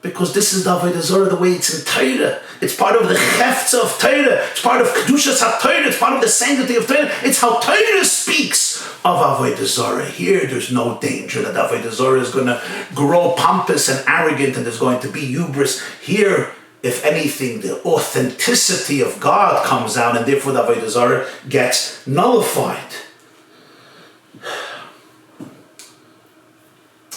Because this is the Avodah Zarah the way it's in Torah. It's part of the Chefts of Torah. It's part of Kedushas HaTorah. It's part of the sanctity of Torah. It's how Torah speaks of Avodah Zarah. Here, there's no danger that Avodah Zarah is going to grow pompous and arrogant and there's going to be hubris. Here, if anything, the authenticity of God comes out and therefore the Avodah Zarah gets nullified.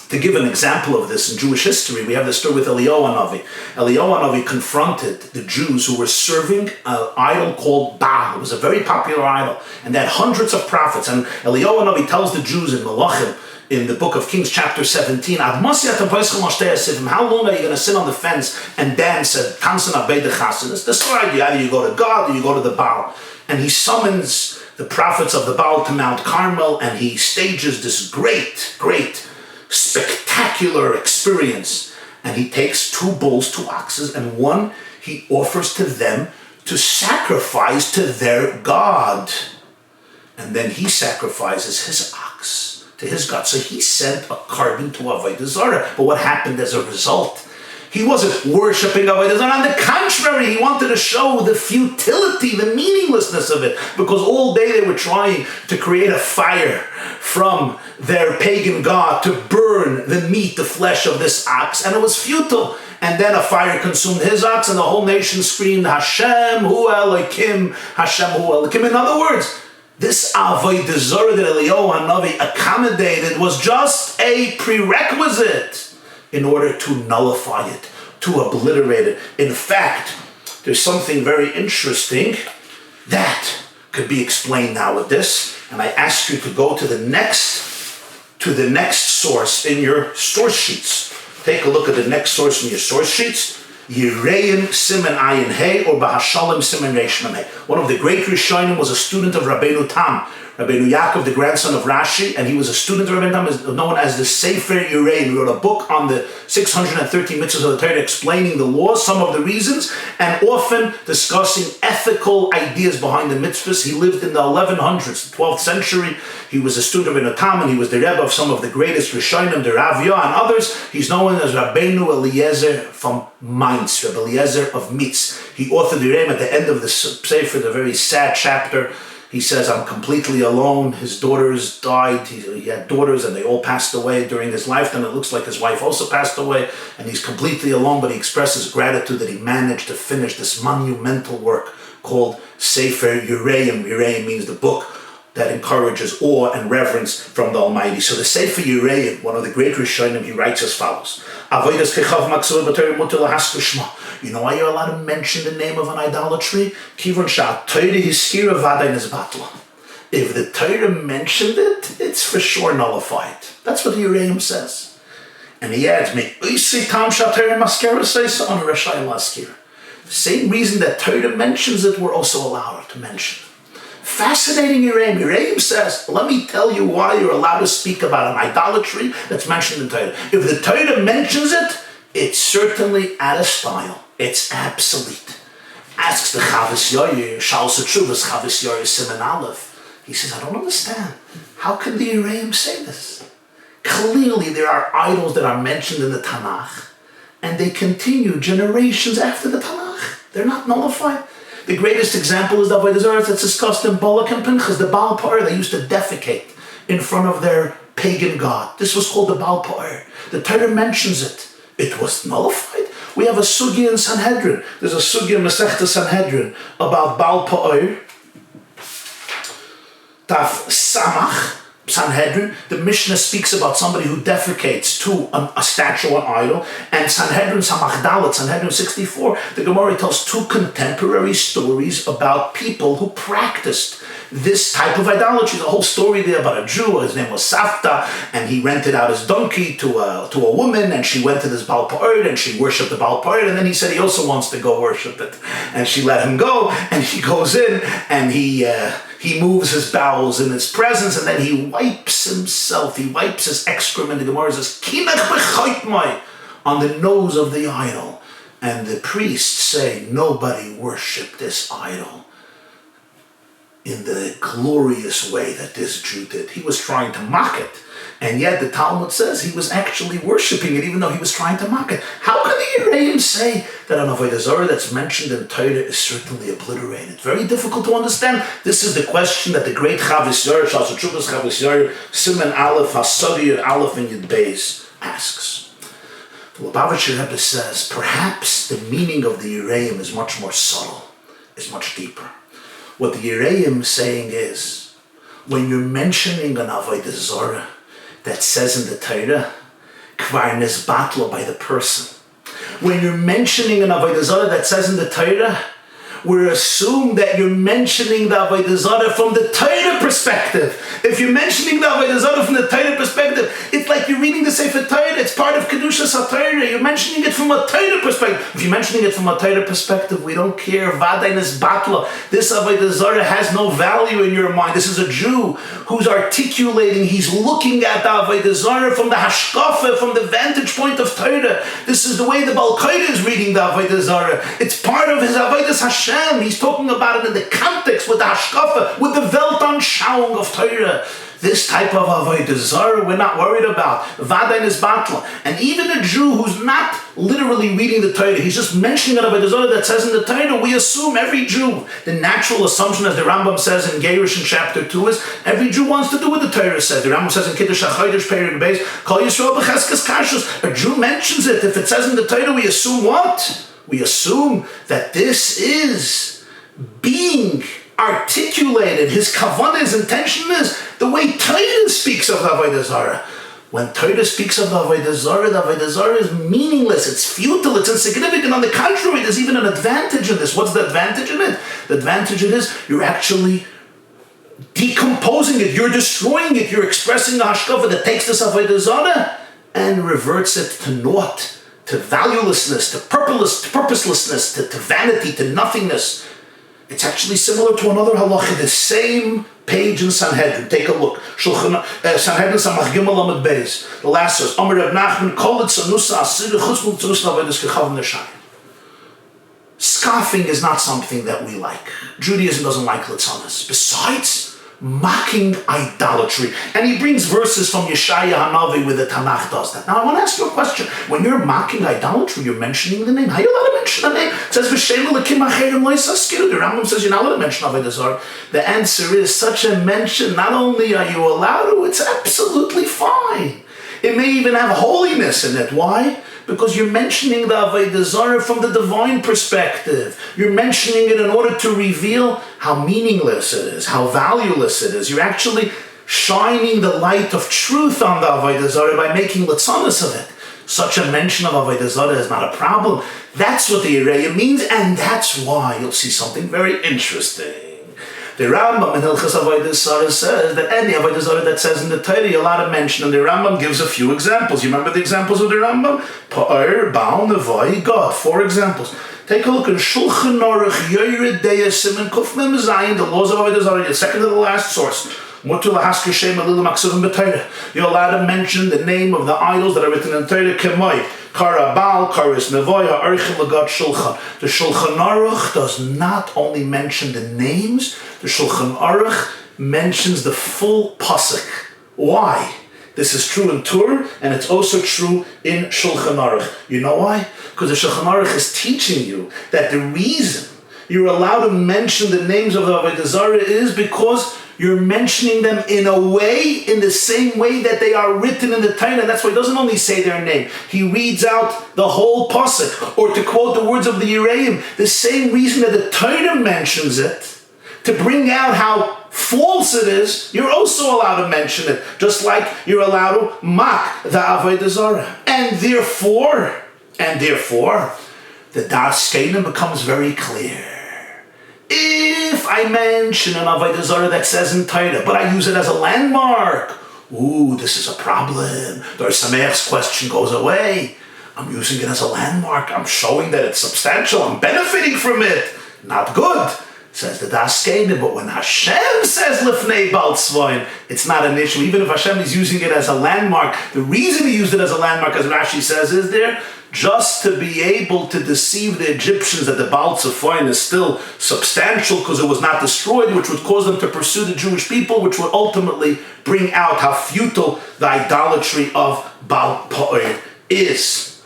To give an example of this in Jewish history, we have the story with Eliyahu Hanavi. Eliyahu Hanavi confronted the Jews who were serving an idol called Baal. It was a very popular idol, and they had hundreds of prophets. And Eliyahu Hanavi tells the Jews in Malachim, in the book of Kings, chapter 17, how long are you going to sit on the fence and dance at Tansen Abed Chasen? Decide, either you go to God or you go to the Baal. And he summons the prophets of the Baal to Mount Carmel, and he stages this great spectacular experience, and he takes 2 bulls, 2 oxes, and one he offers to them to sacrifice to their God, and then he sacrifices his ox to his God. So he sent a carbon to Avodah Zarah. But what happened as a result? He wasn't worshipping Avodah Zarah. On the contrary, he wanted to show the futility, the meaninglessness of it, because all day they were trying to create a fire from their pagan god to burn the meat, the flesh of this ox, and it was futile. And then a fire consumed his ox, and the whole nation screamed, Hashem hu Elokim, Hashem hu Elokim. In other words, this Avodah Zarah that Eliyahu Hanavi accommodated was just a prerequisite in order to nullify it, to obliterate it. In fact, there's something very interesting that could be explained now with this, and I ask you to go to the next source in your source sheets. Take a look at the next source in your source sheets. Yireim Simen Ayin Hey or Bahashalim Simen Reish Mem Hey. One of the great Rishonim was a student of Rabbeinu Tam. Rabbeinu Yaakov, the grandson of Rashi, and he was a student of Rabbeinu Tam, is known as the Sefer Yireim. He wrote a book on the 613 mitzvahs of the Torah, explaining the laws, some of the reasons, and often discussing ethical ideas behind the mitzvahs. He lived in the 1100s, the 12th century. He was a student of Rabbeinu Tam, and he was the Rebbe of some of the greatest Rishonim, the Rav Yah and others. He's known as Rabbeinu Eliezer from Mainz, Rabbi Eliezer of Mitz. He authored the Yireim at the end of the Sefer, the very sad chapter. He says, I'm completely alone. His daughters died. He had daughters and they all passed away during his lifetime. It looks like his wife also passed away, and he's completely alone, but he expresses gratitude that he managed to finish this monumental work called Sefer Yireim. Yireim means the book that encourages awe and reverence from the Almighty. So the Sefer Yireim, one of the great Rishonim, he writes as follows. You know why you're allowed to mention the name of an idolatry? If the Torah mentioned it, it's for sure nullified. That's what the Yireim says. And he adds, the same reason that Torah mentions it, we're also allowed to mention. Fascinating Yireim. Yireim says, let me tell you why you're allowed to speak about an idolatry that's mentioned in Torah. If the Torah mentions it, it's certainly out of style. It's obsolete. Asks the Chavis Yair, Shal Setshuvas Chavis Yair Siman Aleph. He says, I don't understand. How can the Yereim say this? Clearly there are idols that are mentioned in the Tanakh, and they continue generations after the Tanakh. They're not nullified. The greatest example is the Avodah Zarah that's discussed in Balak and Pinchas, the Baal Pa'ar. They used to defecate in front of their pagan god. This was called the Baal Pa'ar. The Torah mentions it. It was nullified. We have a sugya in Sanhedrin. There's a sugya in Masechta Sanhedrin about Baal Pa'ar. Taf Samach, Sanhedrin. The Mishnah speaks about somebody who defecates to a statue, an idol. And Sanhedrin Samach Dalet, Sanhedrin 64, the Gemara tells two contemporary stories about people who practiced this type of idolatry. The whole story there about a Jew, his name was Safta, and he rented out his donkey to a woman, and she went to this Baal Pa'ar, and she worshipped the Baal Pa'ar, and then he said he also wants to go worship it. And she let him go, and he goes in, and he moves his bowels in its presence, and then he wipes himself, he wipes his excrement. The Gemara says, Kinach b'chaytmai, on the nose of the idol. And the priests say, nobody worshipped this idol in the glorious way that this Jew did. He was trying to mock it. And yet the Talmud says he was actually worshipping it, even though he was trying to mock it. How can the Yereim say that an Avodah Zarah that's mentioned in Torah is certainly obliterated? Very difficult to understand. This is the question that the great Chavis Yer, Parshas Chukas-Balak, Siman Aleph, Hasadi Aleph, and Yud Beis asks. The Lubavitcher Rebbe says, perhaps the meaning of the Yereim is much more subtle, is much deeper. What the Yereim is saying is, when you're mentioning an Avodah Zarah that says in the Torah, kvar nisbatla by the person. When you're mentioning an Avodah Zarah that says in the Torah, we assume that you're mentioning the Avodah Zarah from the Torah perspective. If you're mentioning the Avodah Zarah from the Torah perspective, it's like you're reading the Sefer Torah. It's part of Kedushas HaTorah. You're mentioning it from a Torah perspective. If you're mentioning it from a Torah perspective, we don't care. Vadain is batla. This Avodah Zarah has no value in your mind. This is a Jew who's articulating. He's looking at the Avodah Zarah from the hashkafa, from the vantage point of Torah. This is the way the Balaks is reading the Avodah Zarah. It's part of his Avodas Hashem. He's talking about it in the context with the hashkafa, with the Weltanschauung of Torah. This type of Avodah Zarah we're not worried about. Vadain is batla. And even a Jew who's not literally reading the Torah, he's just mentioning an Avodah Zarah that says in the Torah, we assume every Jew, the natural assumption, as the Rambam says in Gerush in chapter 2, is every Jew wants to do what the Torah says. The Rambam says in Kiddush HaChodesh Perek Beis, Kol Yisrael b'cheskes kashrus. A Jew mentions it. If it says in the Torah, we assume what? We assume that this is being articulated. His kavanah, his intention is the way Torah speaks of the Avodah Zarah. When Torah speaks of the Avodah Zarah is meaningless, it's futile, it's insignificant. On the contrary, there's even an advantage in this. What's the advantage in it? The advantage in it is you're actually decomposing it, you're destroying it, you're expressing the hashkafa that takes this Avodah Zarah and reverts it to naught, to valuelessness, to purposelessness, to vanity, to nothingness. It's actually similar to another halacha, the same page in Sanhedrin. Take a look. Sanhedrin Samach Gimel Amud Beis. The last says, Amar Reb Nachman, Kol Tzanusa Asir Chutz Tzanusa Avodas Kechav Neshayim. Scoffing is not something that we like. Judaism doesn't like litzanas. Besides, mocking idolatry. And he brings verses from Yeshaya Hanavi where the Tanakh does that. Now I want to ask you a question. When you're mocking idolatry, you're mentioning the name. How are you allowed to mention the name? It says, V'shem Elokim Acherim Lo Yisaskiru. The Rambam says you're not allowed to mention Avodah Zarah. The answer is, such a mention, not only are you allowed to, it's absolutely fine. It may even have holiness in it. Why? Because you're mentioning the Avodah Zarah from the divine perspective. You're mentioning it in order to reveal how meaningless it is, how valueless it is. You're actually shining the light of truth on the Avodah Zarah by making litzanos of it. Such a mention of Avodah Zarah is not a problem. That's what the Yereim means, and that's why you'll see something very interesting. The Rambam in Hilchos Avodah Zarah says that any Avodah Zarah that says in the Torah you're allowed to mention, and the Rambam gives a few examples. You remember the examples of the Rambam? Pa'ar, Baal, Nevai, God. 4 examples. Take a look in Shulchan Aruch, Yored Deya, Siman Kuf Mem Zayin, the laws of Avodah Zarah, the second to the last source. You're allowed to mention the name of the idols that are written in Torah. Kemoi, Kara Baal, Karis Nevoya, Archim Lagat Shulchan. The Shulchan Aruch does not only mention the names, the Shulchan Aruch mentions the full pasuk. Why? This is true in Torah, and it's also true in Shulchan Aruch. You know why? Because the Shulchan Aruch is teaching you that the reason you're allowed to mention the names of the Avodah Zarah is because you're mentioning them in a way, in the same way that they are written in the Torah. That's why he doesn't only say their name. He reads out the whole pasuk. Or to quote the words of the Yereim, the same reason that the Torah mentions it, to bring out how false it is, you're also allowed to mention it. Just like you're allowed to mock the Avodah Zarah. And therefore, the Das Kenim becomes very clear. If I mention an Avodah Zarah that says in Torah, but I use it as a landmark, this is a problem. The Samech's question goes away. I'm using it as a landmark. I'm showing that it's substantial. I'm benefiting from it. Not good, says the Das Kenim. But when Hashem says Lifnei Bal Tzvoin, it's not an issue. Even if Hashem is using it as a landmark, the reason he used it as a landmark, as Rashi says, is there just to be able to deceive the Egyptians that the Baal Tzvoin is still substantial because it was not destroyed, which would cause them to pursue the Jewish people, which would ultimately bring out how futile the idolatry of Baal Pa'or is.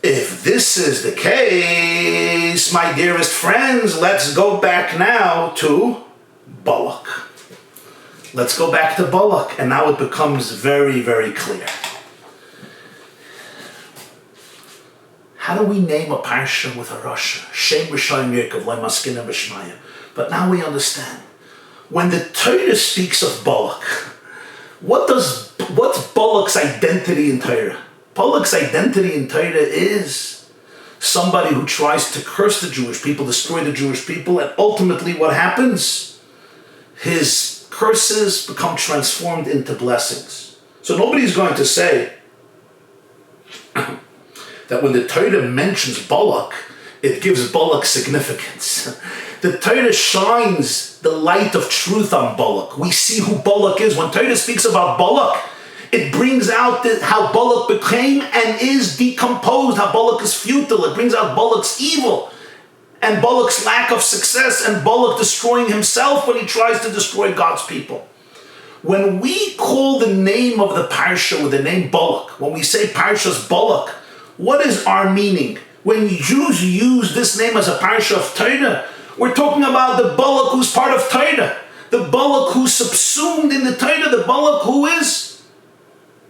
If this is the case, my dearest friends, let's go back now to Balak. Let's go back to Balak, and now it becomes very, very clear. How do we name a Parsha with a Rasha? Shem Rishayim Yekov, Loi Maskinim B'Shmayim. But now we understand. When the Torah speaks of Balak, what's Balak's identity in Torah? Balak's identity in Torah is somebody who tries to curse the Jewish people, destroy the Jewish people, and ultimately what happens? His curses become transformed into blessings. So nobody's going to say that when the Torah mentions Balak, it gives Balak significance. The Torah shines the light of truth on Balak. We see who Balak is. When Torah speaks about Balak, it brings out how Balak became and is decomposed, how Balak is futile. It brings out Balak's evil and Balak's lack of success and Balak destroying himself when he tries to destroy God's people. When we call the name of the Parsha with the name Balak, when we say Parshas Balak, what is our meaning? When Jews use this name as a Parsha of Torah, we're talking about the Balak who's part of Torah, the Balak who's subsumed in the Torah, the Balak who is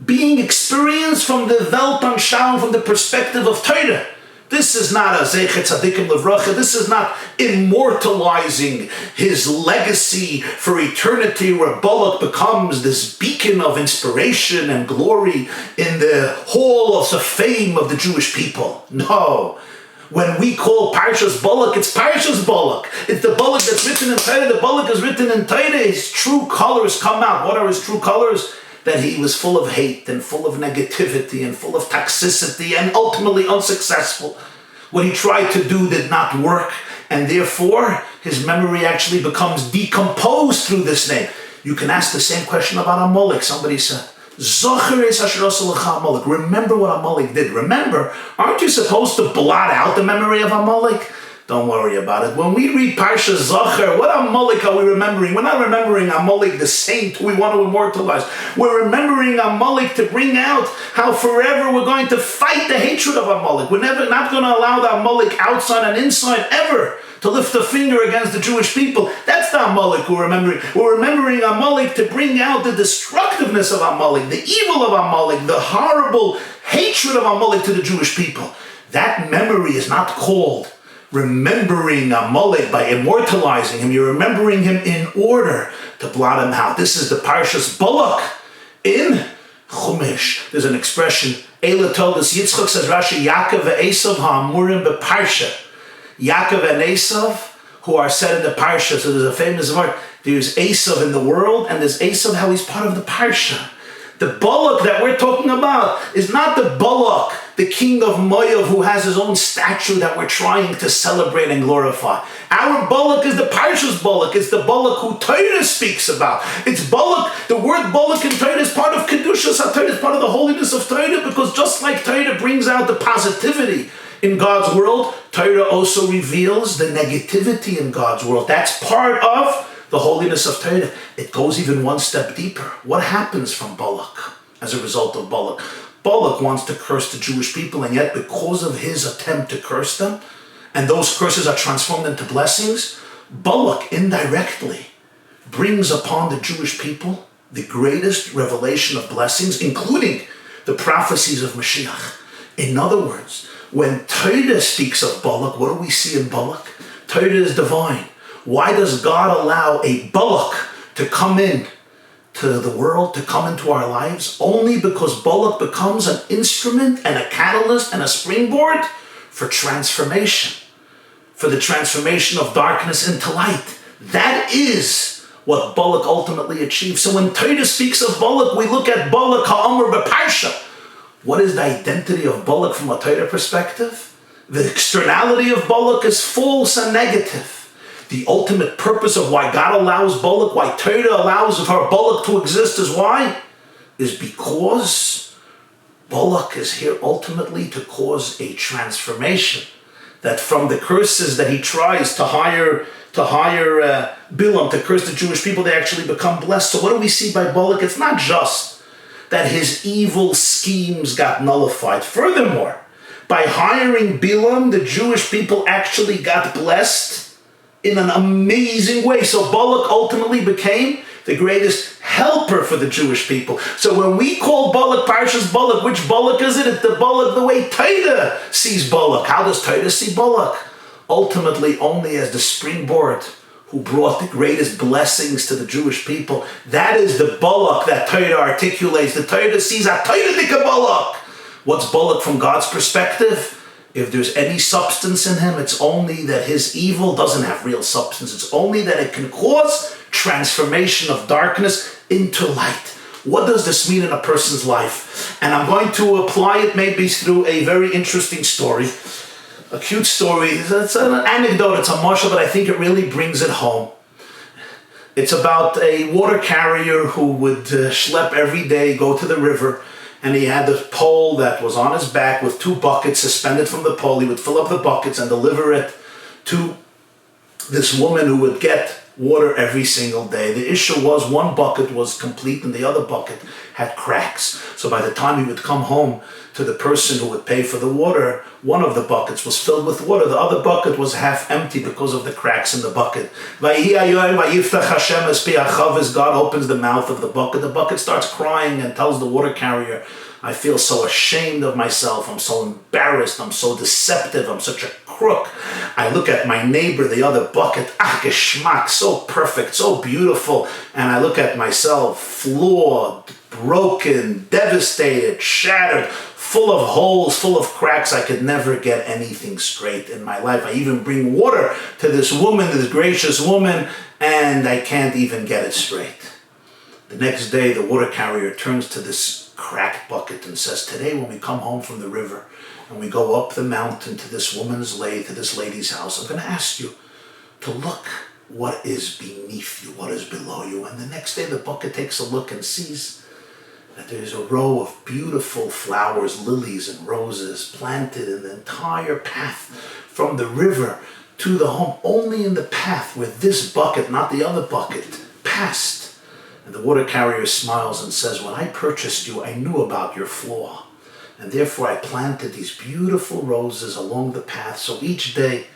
being experienced from the Welt Anschauen, from the perspective of Torah. This is not a Zecher Tzadikim Levracha. This is not immortalizing his legacy for eternity, where Balak becomes this beacon of inspiration and glory in the hall of the fame of the Jewish people. No. When we call Parshas Balak, it's Parshas Balak. It's the Balak that's written in Torah. The Balak is written in Torah. His true colors come out. What are his true colors? That he was full of hate and full of negativity and full of toxicity and ultimately unsuccessful. What he tried to do did not work, and therefore his memory actually becomes decomposed through this name. You can ask the same question about Amalek. Somebody said, remember what Amalek did. Remember, aren't you supposed to blot out the memory of Amalek? Don't worry about it. When we read Parsha Zachar, what Amalek are we remembering? We're not remembering Amalek, the saint we want to immortalize. We're remembering Amalek to bring out how forever we're going to fight the hatred of Amalek. We're never not going to allow the Amalek outside and inside ever to lift a finger against the Jewish people. That's the Amalek we're remembering. We're remembering Amalek to bring out the destructiveness of Amalek, the evil of Amalek, the horrible hatred of Amalek to the Jewish people. That memory is not called remembering Amalek by immortalizing him. You're remembering him in order to blot him out. This is the Parshas Balak in Chumash. There's an expression, Eila told us, Yitzchak says Rasha, Yaakov ve'Esav ha'amurim beParsha. Yaakov and Esav, who are said in the Parsha. So there's a famous word. There's Esav in the world, and there's Esav how he's part of the Parsha. The Balak that we're talking about is not the Balak, the king of Moav, who has his own statue that we're trying to celebrate and glorify. Our Balak is the Parshas Balak. It's the Balak who Torah speaks about. It's Balak. The word Balak in Torah is part of Kedushas HaTorah. It's part of the holiness of Torah, because just like Torah brings out the positivity in God's world, Torah also reveals the negativity in God's world. That's part of the holiness of Torah. It goes even one step deeper. What happens from Balak as a result of Balak? Balak wants to curse the Jewish people, and yet because of his attempt to curse them, and those curses are transformed into blessings, Balak indirectly brings upon the Jewish people the greatest revelation of blessings, including the prophecies of Mashiach. In other words, when Torah speaks of Balak, what do we see in Balak? Torah is divine. Why does God allow a Balak to come in to the world, to come into our lives? Only because Balak becomes an instrument and a catalyst and a springboard for transformation, for the transformation of darkness into light. That is what Balak ultimately achieved. So when Torah speaks of Balak, we look at Balak ha'amr b'Parsha. What is the identity of Balak from a Torah perspective? The externality of Balak is false and negative. The ultimate purpose of why God allows Balak, why Torah allows for Balak to exist is why? Is because Balak is here ultimately to cause a transformation. That from the curses that he tries to hire Bilam to curse the Jewish people, they actually become blessed. So what do we see by Balak? It's not just that his evil schemes got nullified. Furthermore, by hiring Bilam, the Jewish people actually got blessed in an amazing way. So Balak ultimately became the greatest helper for the Jewish people. So when we call Balak Parshas Balak, which Balak is it? It's the Balak the way Torah sees Balak. How does Torah see Balak? Ultimately only as the springboard who brought the greatest blessings to the Jewish people. That is the Balak that Torah articulates. The Torah sees a Torah Balak. What's Balak from God's perspective? If there's any substance in him, it's only that his evil doesn't have real substance. It's only that it can cause transformation of darkness into light. What does this mean in a person's life? And I'm going to apply it maybe through a very interesting story. A cute story. It's an anecdote, it's a mashal, but I think it really brings it home. It's about a water carrier who would schlep every day, go to the river, and he had this pole that was on his back with 2 buckets suspended from the pole. He would fill up the buckets and deliver it to this woman who would get water every single day. The issue was one bucket was complete and the other bucket had cracks. So by the time he would come home to the person who would pay for the water, one of the buckets was filled with water. The other bucket was half empty because of the cracks in the bucket. As God opens the mouth of the bucket starts crying and tells the water carrier, I feel so ashamed of myself. I'm so embarrassed. I'm so deceptive. I'm such a crook. I look at my neighbor, the other bucket, geschmack, so perfect, so beautiful. And I look at myself, flawed, broken, devastated, shattered, full of holes, full of cracks. I could never get anything straight in my life. I even bring water to this woman, this gracious woman, and I can't even get it straight. The next day, the water carrier turns to this cracked bucket and says, today when we come home from the river and we go up the mountain to this woman's to this lady's house, I'm going to ask you to look what is beneath you, what is below you. And the next day the bucket takes a look and sees that there's a row of beautiful flowers, lilies and roses planted in the entire path from the river to the home, only in the path where this bucket, not the other bucket, passed. And the water carrier smiles and says, when I purchased you, I knew about your flaw. And therefore I planted these beautiful roses along the path. So each day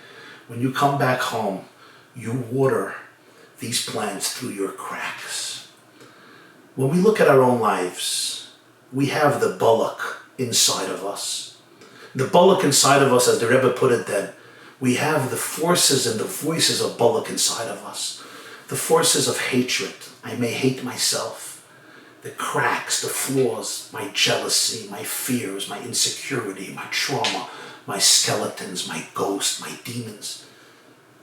when you come back home, you water these plants through your cracks. When we look at our own lives, we have the Balak inside of us. The Balak inside of us, as the Rebbe put it then, we have the forces and the voices of Balak inside of us. The forces of hatred. I may hate myself. The cracks, the flaws, my jealousy, my fears, my insecurity, my trauma, my skeletons, my ghost, my demons.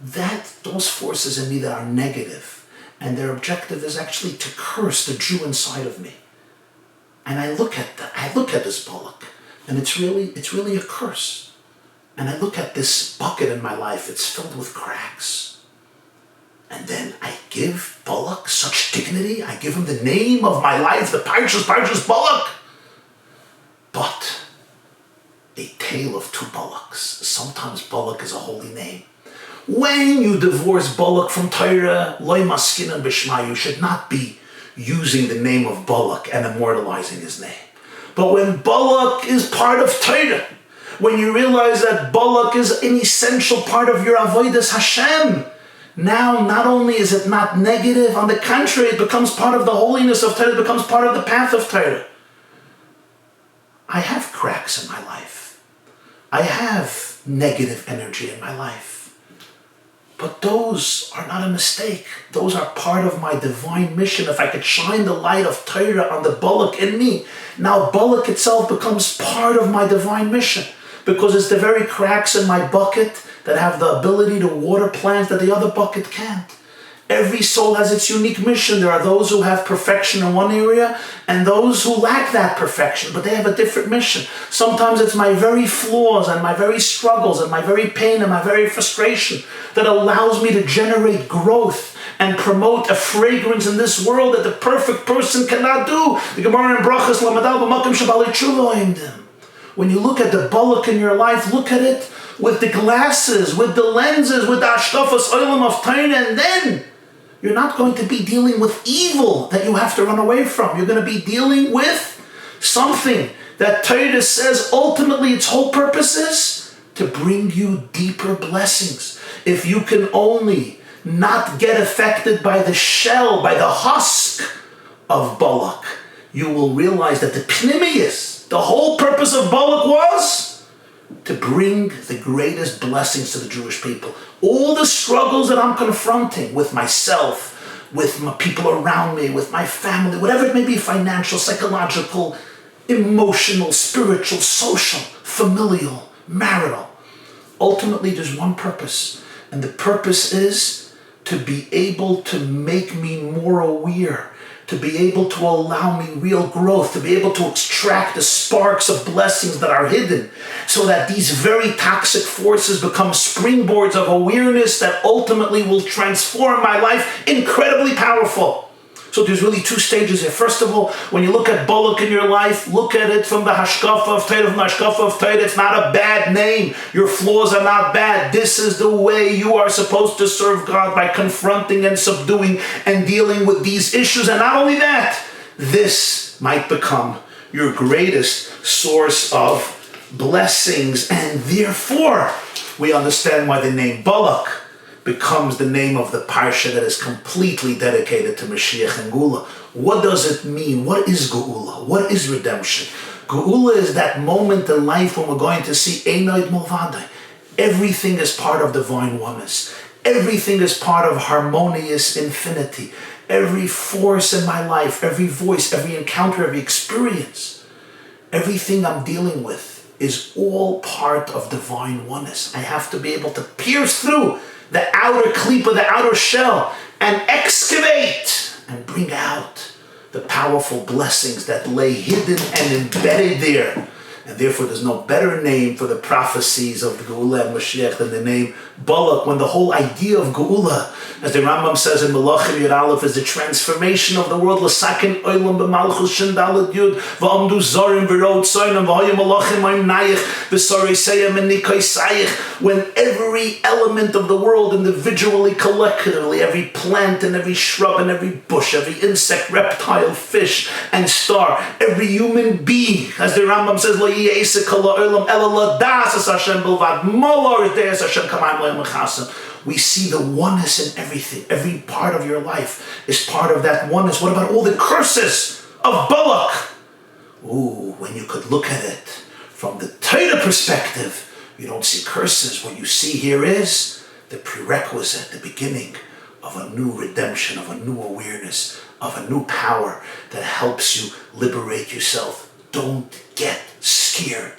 Those forces in me that are negative, and their objective is actually to curse the Jew inside of me. And I look at that. I look at this Balak, and it's really a curse. And I look at this bucket in my life. It's filled with cracks. And then I give Balak such dignity. I give him the name of my life, the Parshas Balak. But a tale of 2 Balaks. Sometimes Balak is a holy name. When you divorce Balak from Torah, loy maskinan b'shma, you should not be using the name of Balak and immortalizing his name. But when Balak is part of Torah, when you realize that Balak is an essential part of your avodas Hashem, now not only is it not negative, on the contrary, it becomes part of the holiness of Torah, it becomes part of the path of Torah. I have cracks in my life. I have negative energy in my life. But those are not a mistake. Those are part of my divine mission. If I could shine the light of Torah on the Balak in me, now Balak itself becomes part of my divine mission, because it's the very cracks in my bucket that have the ability to water plants that the other bucket can't. Every soul has its unique mission. There are those who have perfection in one area and those who lack that perfection, but they have a different mission. Sometimes it's my very flaws and my very struggles and my very pain and my very frustration that allows me to generate growth and promote a fragrance in this world that the perfect person cannot do. The Gemara in Brachas Lamadal b'makom shebali tshuva oimdim. When you look at the Balak in your life, look at it with the glasses, with the lenses, with the ashkafas olam of Torah, and then you're not going to be dealing with evil that you have to run away from. You're going to be dealing with something that Torah says ultimately its whole purpose is to bring you deeper blessings. If you can only not get affected by the shell, by the husk of Balak, you will realize that the pnimius, the whole purpose of Balak was to bring the greatest blessings to the Jewish people. All the struggles that I'm confronting with myself, with my people around me, with my family, whatever it may be, financial, psychological, emotional, spiritual, social, familial, marital. Ultimately, there's one purpose. And the purpose is to be able to make me more aware, to be able to allow me real growth, to be able to extract the sparks of blessings that are hidden, so that these very toxic forces become springboards of awareness that ultimately will transform my life incredibly powerful. So there's really two stages here. First of all, when you look at Balak in your life, look at it from the hashkafa of Torah. From the hashkafa of Torah, it's not a bad name. Your flaws are not bad. This is the way you are supposed to serve God, by confronting and subduing and dealing with these issues. And not only that, this might become your greatest source of blessings. And therefore, we understand why the name Balak becomes the name of the Parsha that is completely dedicated to Mashiach and Geula. What does it mean? What is Geula? What is redemption? Geula is that moment in life when we're going to see Einoid Mulvadai. Everything is part of divine oneness. Everything is part of harmonious infinity. Every force in my life, every voice, every encounter, every experience, everything I'm dealing with is all part of divine oneness. I have to be able to pierce through the outer klipa, the outer shell, and excavate and bring out the powerful blessings that lay hidden and embedded there. And therefore there's no better name for the prophecies of the Geula and Mashiach than the name Balak, when the whole idea of Geula, as the Rambam says in Melachim Yud Aleph, is the transformation of the world. L'saken olam b'malchus shin daled yud v'amdu zorim v'rod soinam v'hoyim malachim oim nayich v'sorei seyam and nikoi sayich. When every element of the world, individually, collectively, every plant and every shrub and every bush, every insect, reptile, fish and star, every human being, as the Rambam says, we see the oneness in everything. Every part of your life is part of that oneness. What about all the curses of Balak? Ooh, when you could look at it from the Torah perspective, you don't see curses. What you see here is the prerequisite, the beginning of a new redemption, of a new awareness, of a new power that helps you liberate yourself. Don't get scared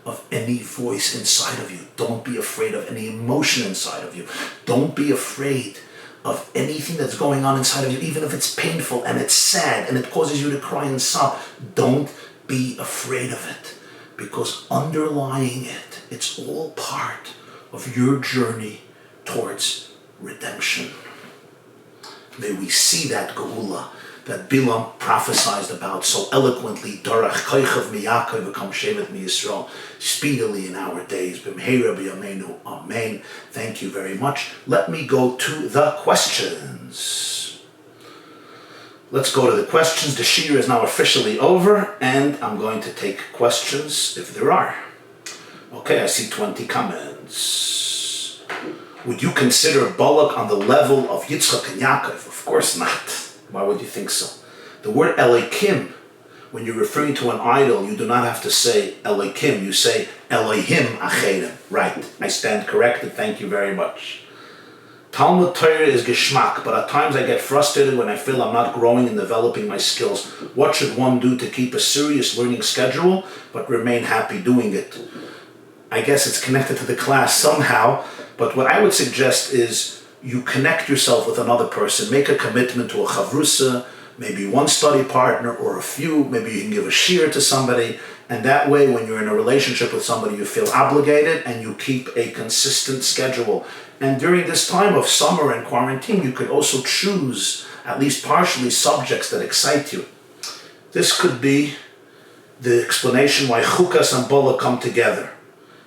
of any voice inside of you. Don't be afraid of any emotion inside of you. Don't be afraid of anything that's going on inside of you, even if it's painful and it's sad and it causes you to cry and sob. Don't be afraid of it, because underlying it, it's all part of your journey towards redemption. May we see that Geula that Bilam prophesied about so eloquently, Dorach Koichav Miyakov v'kam Shevet MiYisrael, speedily in our days. B'mheira b'yameinu, amen. Thank you very much. Let me go to the questions. Let's go to the questions. The Shir is now officially over, and I'm going to take questions if there are. Okay, I see 20 comments. Would you consider Balak on the level of Yitzchak and Yaakov? Of course not. Why would you think so? The word Elokim, when you're referring to an idol, you do not have to say Elokim, you say Elohim Acherim. Right, I stand corrected, thank you very much. Talmud Torah is geschmack, but at times I get frustrated when I feel I'm not growing and developing my skills. What should one do to keep a serious learning schedule, but remain happy doing it? I guess it's connected to the class somehow, but what I would suggest is you connect yourself with another person. Make a commitment to a chavrusa, maybe one study partner or a few. Maybe you can give a shir to somebody. And that way, when you're in a relationship with somebody, you feel obligated and you keep a consistent schedule. And during this time of summer and quarantine, you could also choose, at least partially, subjects that excite you. This could be the explanation why Chukas and Balak come together.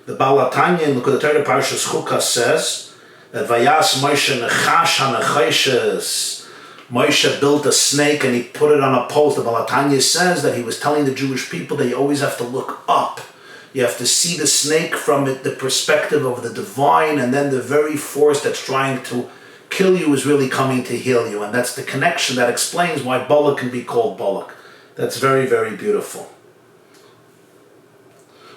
The Baal HaTanya in Likkutei Parshas Chukas says that Vayas Moshe Nechash HaNechoshes. Moshe built a snake and he put it on a post. The Baal HaTanya says that he was telling the Jewish people that you always have to look up. You have to see the snake from the perspective of the divine, and then the very force that's trying to kill you is really coming to heal you. And that's the connection that explains why Balak can be called Balak. That's very, very beautiful.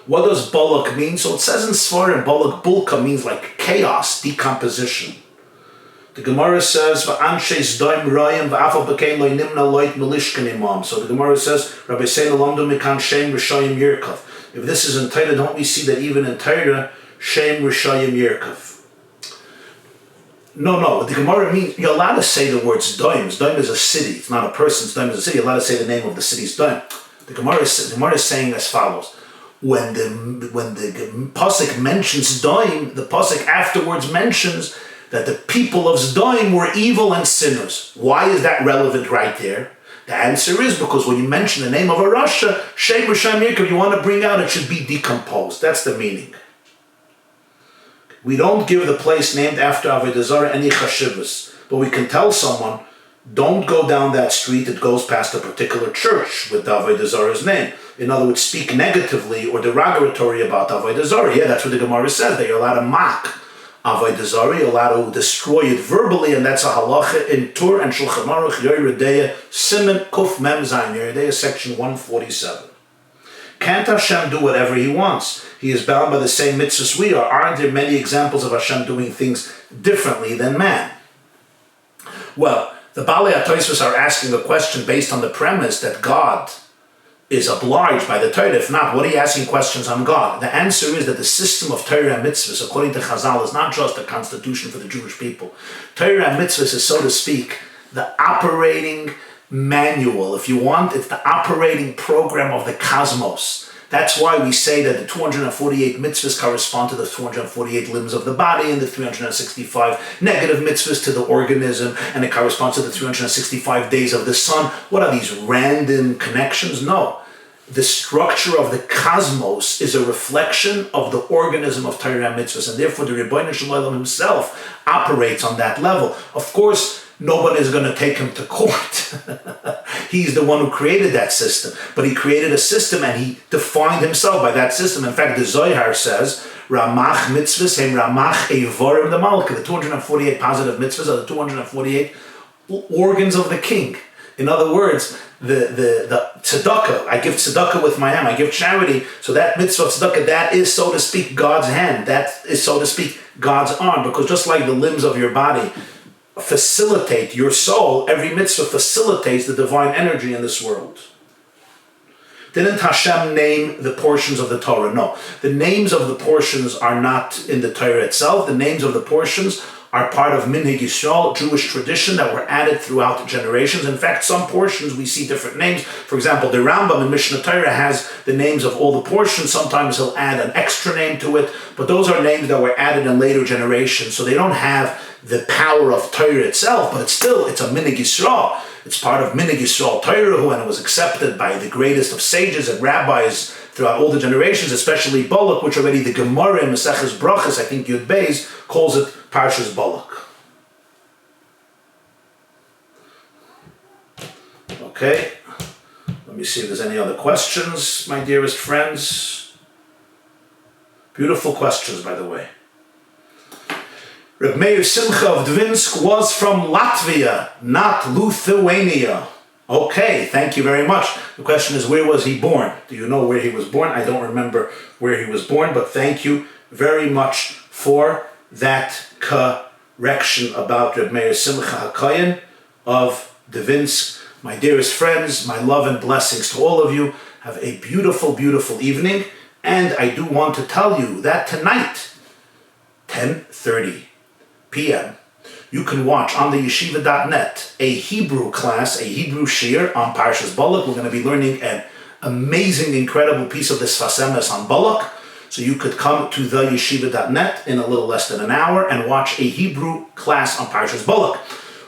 What does Balak mean? So it says in Sfarim, Balak Bulka means like chaos, decomposition. The Gemara says, "V'anshes daim rayim v'afal b'kein loy nimna loit melishkan imam." So the Gemara says, "Rabbi Seinu lamdu mikan shem rishayim yirkav." If this is in Torah, don't we see that even in Torah, shem rishayim yirkav? No. The Gemara means you're allowed to say the words daim. Daim is a city. It's not a person. Daim is a city. You're allowed to say the name of the city's daim. The Gemara is saying as follows. When the pasuk mentions Daim, the pasuk afterwards mentions that the people of Zdaim were evil and sinners. Why is that relevant right there? The answer is because when you mention the name of a Rasha, Shem Risham Yirkav, you want to bring out it should be decomposed. That's the meaning. We don't give the place named after Avodah Zarah any chashivas, but we can tell someone, don't go down that street, it goes past a particular church with the Avodah Zarah's name. In other words, speak negatively or derogatory about Avodah Zarah. Yeah, that's what the Gemara says, that you're allowed to mock Avodah Zarah, you're allowed to destroy it verbally, and that's a halacha in Tur and Shulchan Aruch, Yoreh Deah, Siman Kuf Mem Zayin, Yoreh Deah, section 147. Can't Hashem do whatever He wants? He is bound by the same mitzvahs we are. Aren't there many examples of Hashem doing things differently than man? Well, the Balei HaTosfos are asking a question based on the premise that God is obliged by the Torah. If not, what are you asking questions on God? The answer is that the system of Torah and mitzvahs, according to Chazal, is not just a constitution for the Jewish people. Torah and mitzvahs is, so to speak, the operating manual. If you want, it's the operating program of the cosmos. That's why we say that the 248 mitzvahs correspond to the 248 limbs of the body, and the 365 negative mitzvahs to the organism, and it corresponds to the 365 days of the sun. What are these random connections? No. The structure of the cosmos is a reflection of the organism of Torah and mitzvahs, and therefore the Rebbeinu Shalom himself operates on that level. Of course, nobody is going to take him to court. He's the one who created that system. But he created a system and he defined himself by that system. In fact, the Zohar says, Ramach mitzvahs hem Ramach eivorim the Malka. The 248 positive mitzvahs are the 248 organs of the king. In other words, the tzedakah, I give tzedakah with my hand, I give charity, so that mitzvah of tzedakah, that is, so to speak, God's hand. That is, so to speak, God's arm. Because just like the limbs of your body facilitate your soul, every mitzvah facilitates the divine energy in this world. Didn't Hashem name the portions of the Torah? No. The names of the portions are not in the Torah itself. The names of the portions are part of Minhag Yisrael, Jewish tradition that were added throughout the generations. In fact, some portions we see different names. For example, the Rambam in Mishnah Torah has the names of all the portions. Sometimes he'll add an extra name to it, but those are names that were added in later generations, so they don't have the power of Torah itself, but it's a Minig Yisrael. It's part of Minig Yisrael Torah, and it was accepted by the greatest of sages and rabbis throughout all the generations, especially Balak, which already the Gemara in Maseches Brachas, I think Yud Beis, calls it Parshas Balak. Okay, let me see if there's any other questions, my dearest friends. Beautiful questions, by the way. Reb Meir Simcha of Dvinsk was from Latvia, not Lithuania. Okay, thank you very much. The question is, where was he born? Do you know where he was born? I don't remember where he was born, but thank you very much for that correction about Reb Meir Simcha HaKoyen of Dvinsk. My dearest friends, my love and blessings to all of you. Have a beautiful, beautiful evening. And I do want to tell you that tonight, 10:30 p.m., you can watch on the yeshiva.net a Hebrew class, a Hebrew shir on Parshas Balak. We're going to be learning an amazing, incredible piece of the Sfas Emes on Balak. So you could come to the yeshiva.net in a little less than an hour and watch a Hebrew class on Parshas Balak.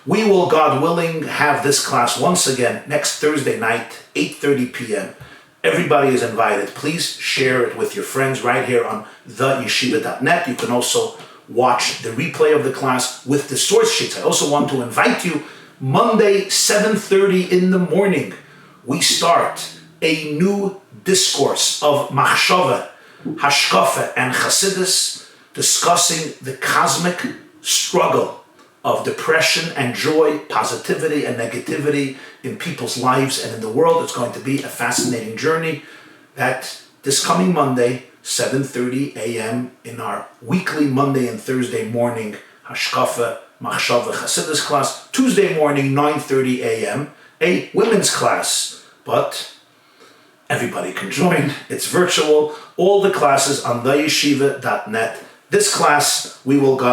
We will, God willing, have this class once again next Thursday night, 8:30 p.m. Everybody is invited. Please share it with your friends right here on theyeshiva.net. You can also watch the replay of the class with the source sheets. I also want to invite you, Monday, 7:30 in the morning, we start a new discourse of Machshava, Hashkafa, and Chassidus, discussing the cosmic struggle of depression and joy, positivity and negativity in people's lives and in the world. It's going to be a fascinating journey. That this coming Monday, 7:30 a.m. in our weekly Monday and Thursday morning Hashkafa, Machshava, Chassidus class. Tuesday morning, 9:30 a.m., a women's class. But everybody can join. It's virtual. All the classes on theyeshiva.net. This class, we will go